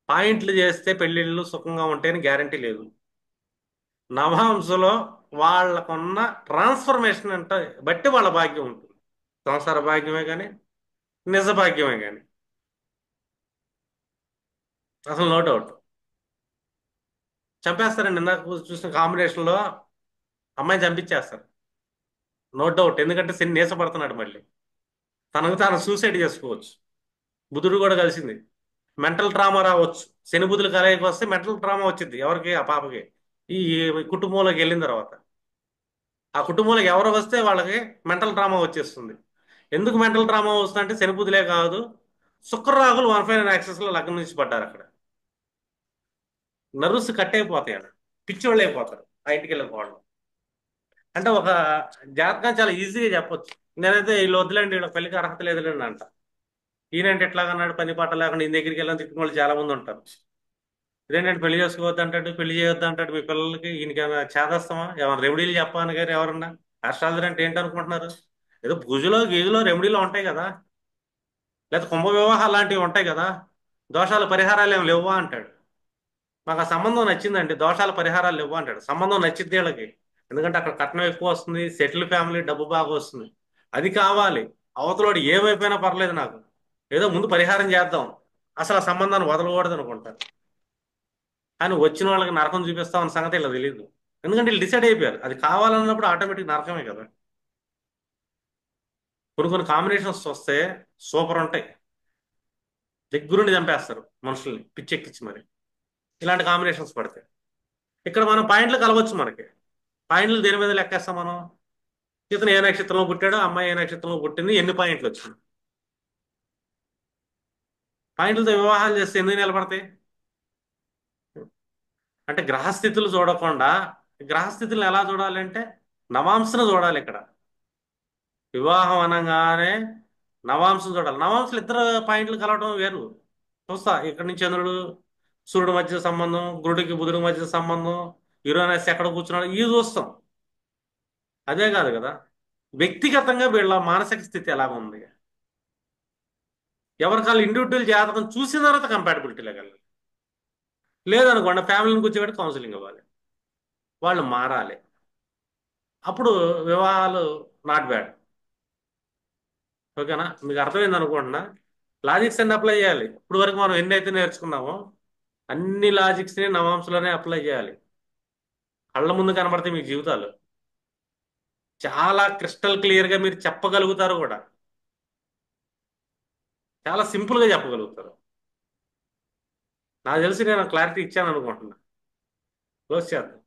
పాయింట్లు చేస్తే పెళ్లిళ్ళు సుఖంగా ఉంటాయని గ్యారంటీ లేదు. నవాంశలో వాళ్ళకున్న ట్రాన్స్ఫర్మేషన్ అంటే బట్టి వాళ్ళ భాగ్యం ఉంటుంది. సంసార భాగ్యమే కానీ, నిజ భాగ్యమే కానీ, అసలు నో డౌట్. చంపేస్తారండి, ఇందాక చూసిన కాంబినేషన్లో అమ్మాయిని చంపించేస్తారు, నో డౌట్. ఎందుకంటే శని నీసపడుతున్నాడు మళ్ళీ, తనకు తాను సూసైడ్ చేసుకోవచ్చు. బుధుడు కూడా కలిసింది, మెంటల్ ట్రామా రావచ్చు. శని బుధులు కలయికి వస్తే మెంటల్ ట్రామా వచ్చింది ఎవరికి, ఆ పాపకి. ఈ కుటుంబంలోకి వెళ్ళిన తర్వాత ఆ కుటుంబంలోకి ఎవరు వస్తే వాళ్ళకి మెంటల్ ట్రామా వచ్చేస్తుంది. ఎందుకు మెంటల్ ట్రామా వస్తుందంటే శని బుధులే కాదు, శుక్ర రాహులు 159 యాక్సెస్ లో లగ్నం నుంచి పడ్డారు అక్కడ. నర్వ్స్ కట్ అయిపోతాయి అక్కడ, పిచ్చోళ్ళు అయిపోతారు ఆ ఇంటికి వెళ్ళిన వాళ్ళు. అంటే ఒక జాతకం చాలా ఈజీగా చెప్పొచ్చు. నేనైతే వీళ్ళు వద్దులేండి, వీళ్ళ పెళ్లికి అర్హత లేదులేండి అంట. ఈయనంటే ఎట్లాగన్నాడు, పని పాట లేకుండా ఈయన దగ్గరికి వెళ్ళని తిట్టిన వాళ్ళు చాలా మంది ఉంటారు. ఇదేంటంటే పెళ్లి చేసుకోవద్దు అంటాడు, పెళ్లి చేయొద్దు అంటాడు, మీ పిల్లలకి ఈయనకి ఏమైనా చేదస్తామా, ఏమైనా రెమెడీలు చెప్పాను గారు ఎవరన్నా. ఆస్ట్రాలజర్ అంటే ఏంటి అనుకుంటున్నారు, ఏదో పూజలో గీజులో రెమెడీలో ఉంటాయి కదా, లేదా కుంభ వివాహాలు లాంటివి ఉంటాయి కదా, దోషాలు పరిహారాలు ఏమి లేవా అంటాడు. మాకు ఆ సంబంధం నచ్చిందండి, దోషాల పరిహారాలు లేవు అంటాడు. సంబంధం నచ్చింది వీళ్ళకి, ఎందుకంటే అక్కడ కట్నం ఎక్కువ వస్తుంది, సెటిల్ ఫ్యామిలీ, డబ్బు బాగా వస్తుంది, అది కావాలి. అవతలోడు ఏమైపోయినా పర్లేదు నాకు, ఏదో ముందు పరిహారం చేద్దాం, అసలు ఆ సంబంధాన్ని వదలకూడదు అనుకుంటారు. కానీ వచ్చిన వాళ్ళకి నరకం చూపిస్తామన్న సంగతి ఇలా తెలియదు. ఎందుకంటే వీళ్ళు డిసైడ్ అయిపోయారు, అది కావాలన్నప్పుడు ఆటోమేటిక్ నరకమే కదా. కొన్ని కొన్ని కాంబినేషన్స్ వస్తే సూపర్ ఉంటాయి, దగ్గరుండి చంపేస్తారు మనుషుల్ని పిచ్చెక్కించి మరి, ఇలాంటి కాంబినేషన్స్ పడతాయి. ఇక్కడ మనం పాయింట్లు కలవచ్చు మనకి. పాయింట్లు దేని మీద లెక్కేస్తాం మనం, ఇతను ఏ నక్షత్రంలో పుట్టాడో, అమ్మాయి ఏ నక్షత్రంలో పుట్టింది, ఎన్ని పాయింట్లు వచ్చింది. పాయింట్లతో వివాహాలు చేస్తే ఎందుకు నిలబడతాయి. అంటే గ్రహస్థితులు చూడకుండా, గ్రహస్థితులను ఎలా చూడాలి అంటే నవాంశను చూడాలి ఇక్కడ. వివాహం అనగానే నవాంశం చూడాలి. నవాంశలు ఇద్దరు పాయింట్లు కలవడం వేరు. చూస్తా ఇక్కడి నుంచి చంద్రుడు సూర్యుడి మధ్య సంబంధం, గురుడికి బుధుడి మధ్య సంబంధం, యురేనస్ ఎక్కడ కూర్చున్నాడు ఇవి చూస్తాం. అదే కాదు కదా, వ్యక్తిగతంగా వీళ్ళ మానసిక స్థితి ఎలాగ ఉంది, ఎవరికాళ్ళు ఇండివిజువల్ జాతకం చూసిన తర్వాత కంపాటబిలిటీలోకి వెళ్ళాలి. లేదనుకోండి ఫ్యామిలీని కూర్చోబెట్టి కౌన్సిలింగ్ ఇవ్వాలి, వాళ్ళు మారాలి. అప్పుడు వివాహాలు నాట్ బ్యాడ్. ఓకేనా, మీకు అర్థమైంది అనుకుంటున్నా. లాజిక్స్ అన్ని అప్లై చేయాలి. ఇప్పుడు వరకు మనం ఎన్ని అయితే నేర్చుకున్నామో అన్ని లాజిక్స్ని నవాంశలోనే అప్లై చేయాలి. కళ్ళ ముందు కనబడితే మీ జీవితాలు చాలా క్రిస్టల్ క్లియర్గా మీరు చెప్పగలుగుతారు కూడా. చాలా సింపుల్గా చెప్పగలుగుతారు. నాకు తెలిసి నేను క్లారిటీ ఇచ్చాను అనుకుంటున్నా. క్లోజ్ చేద్దాం.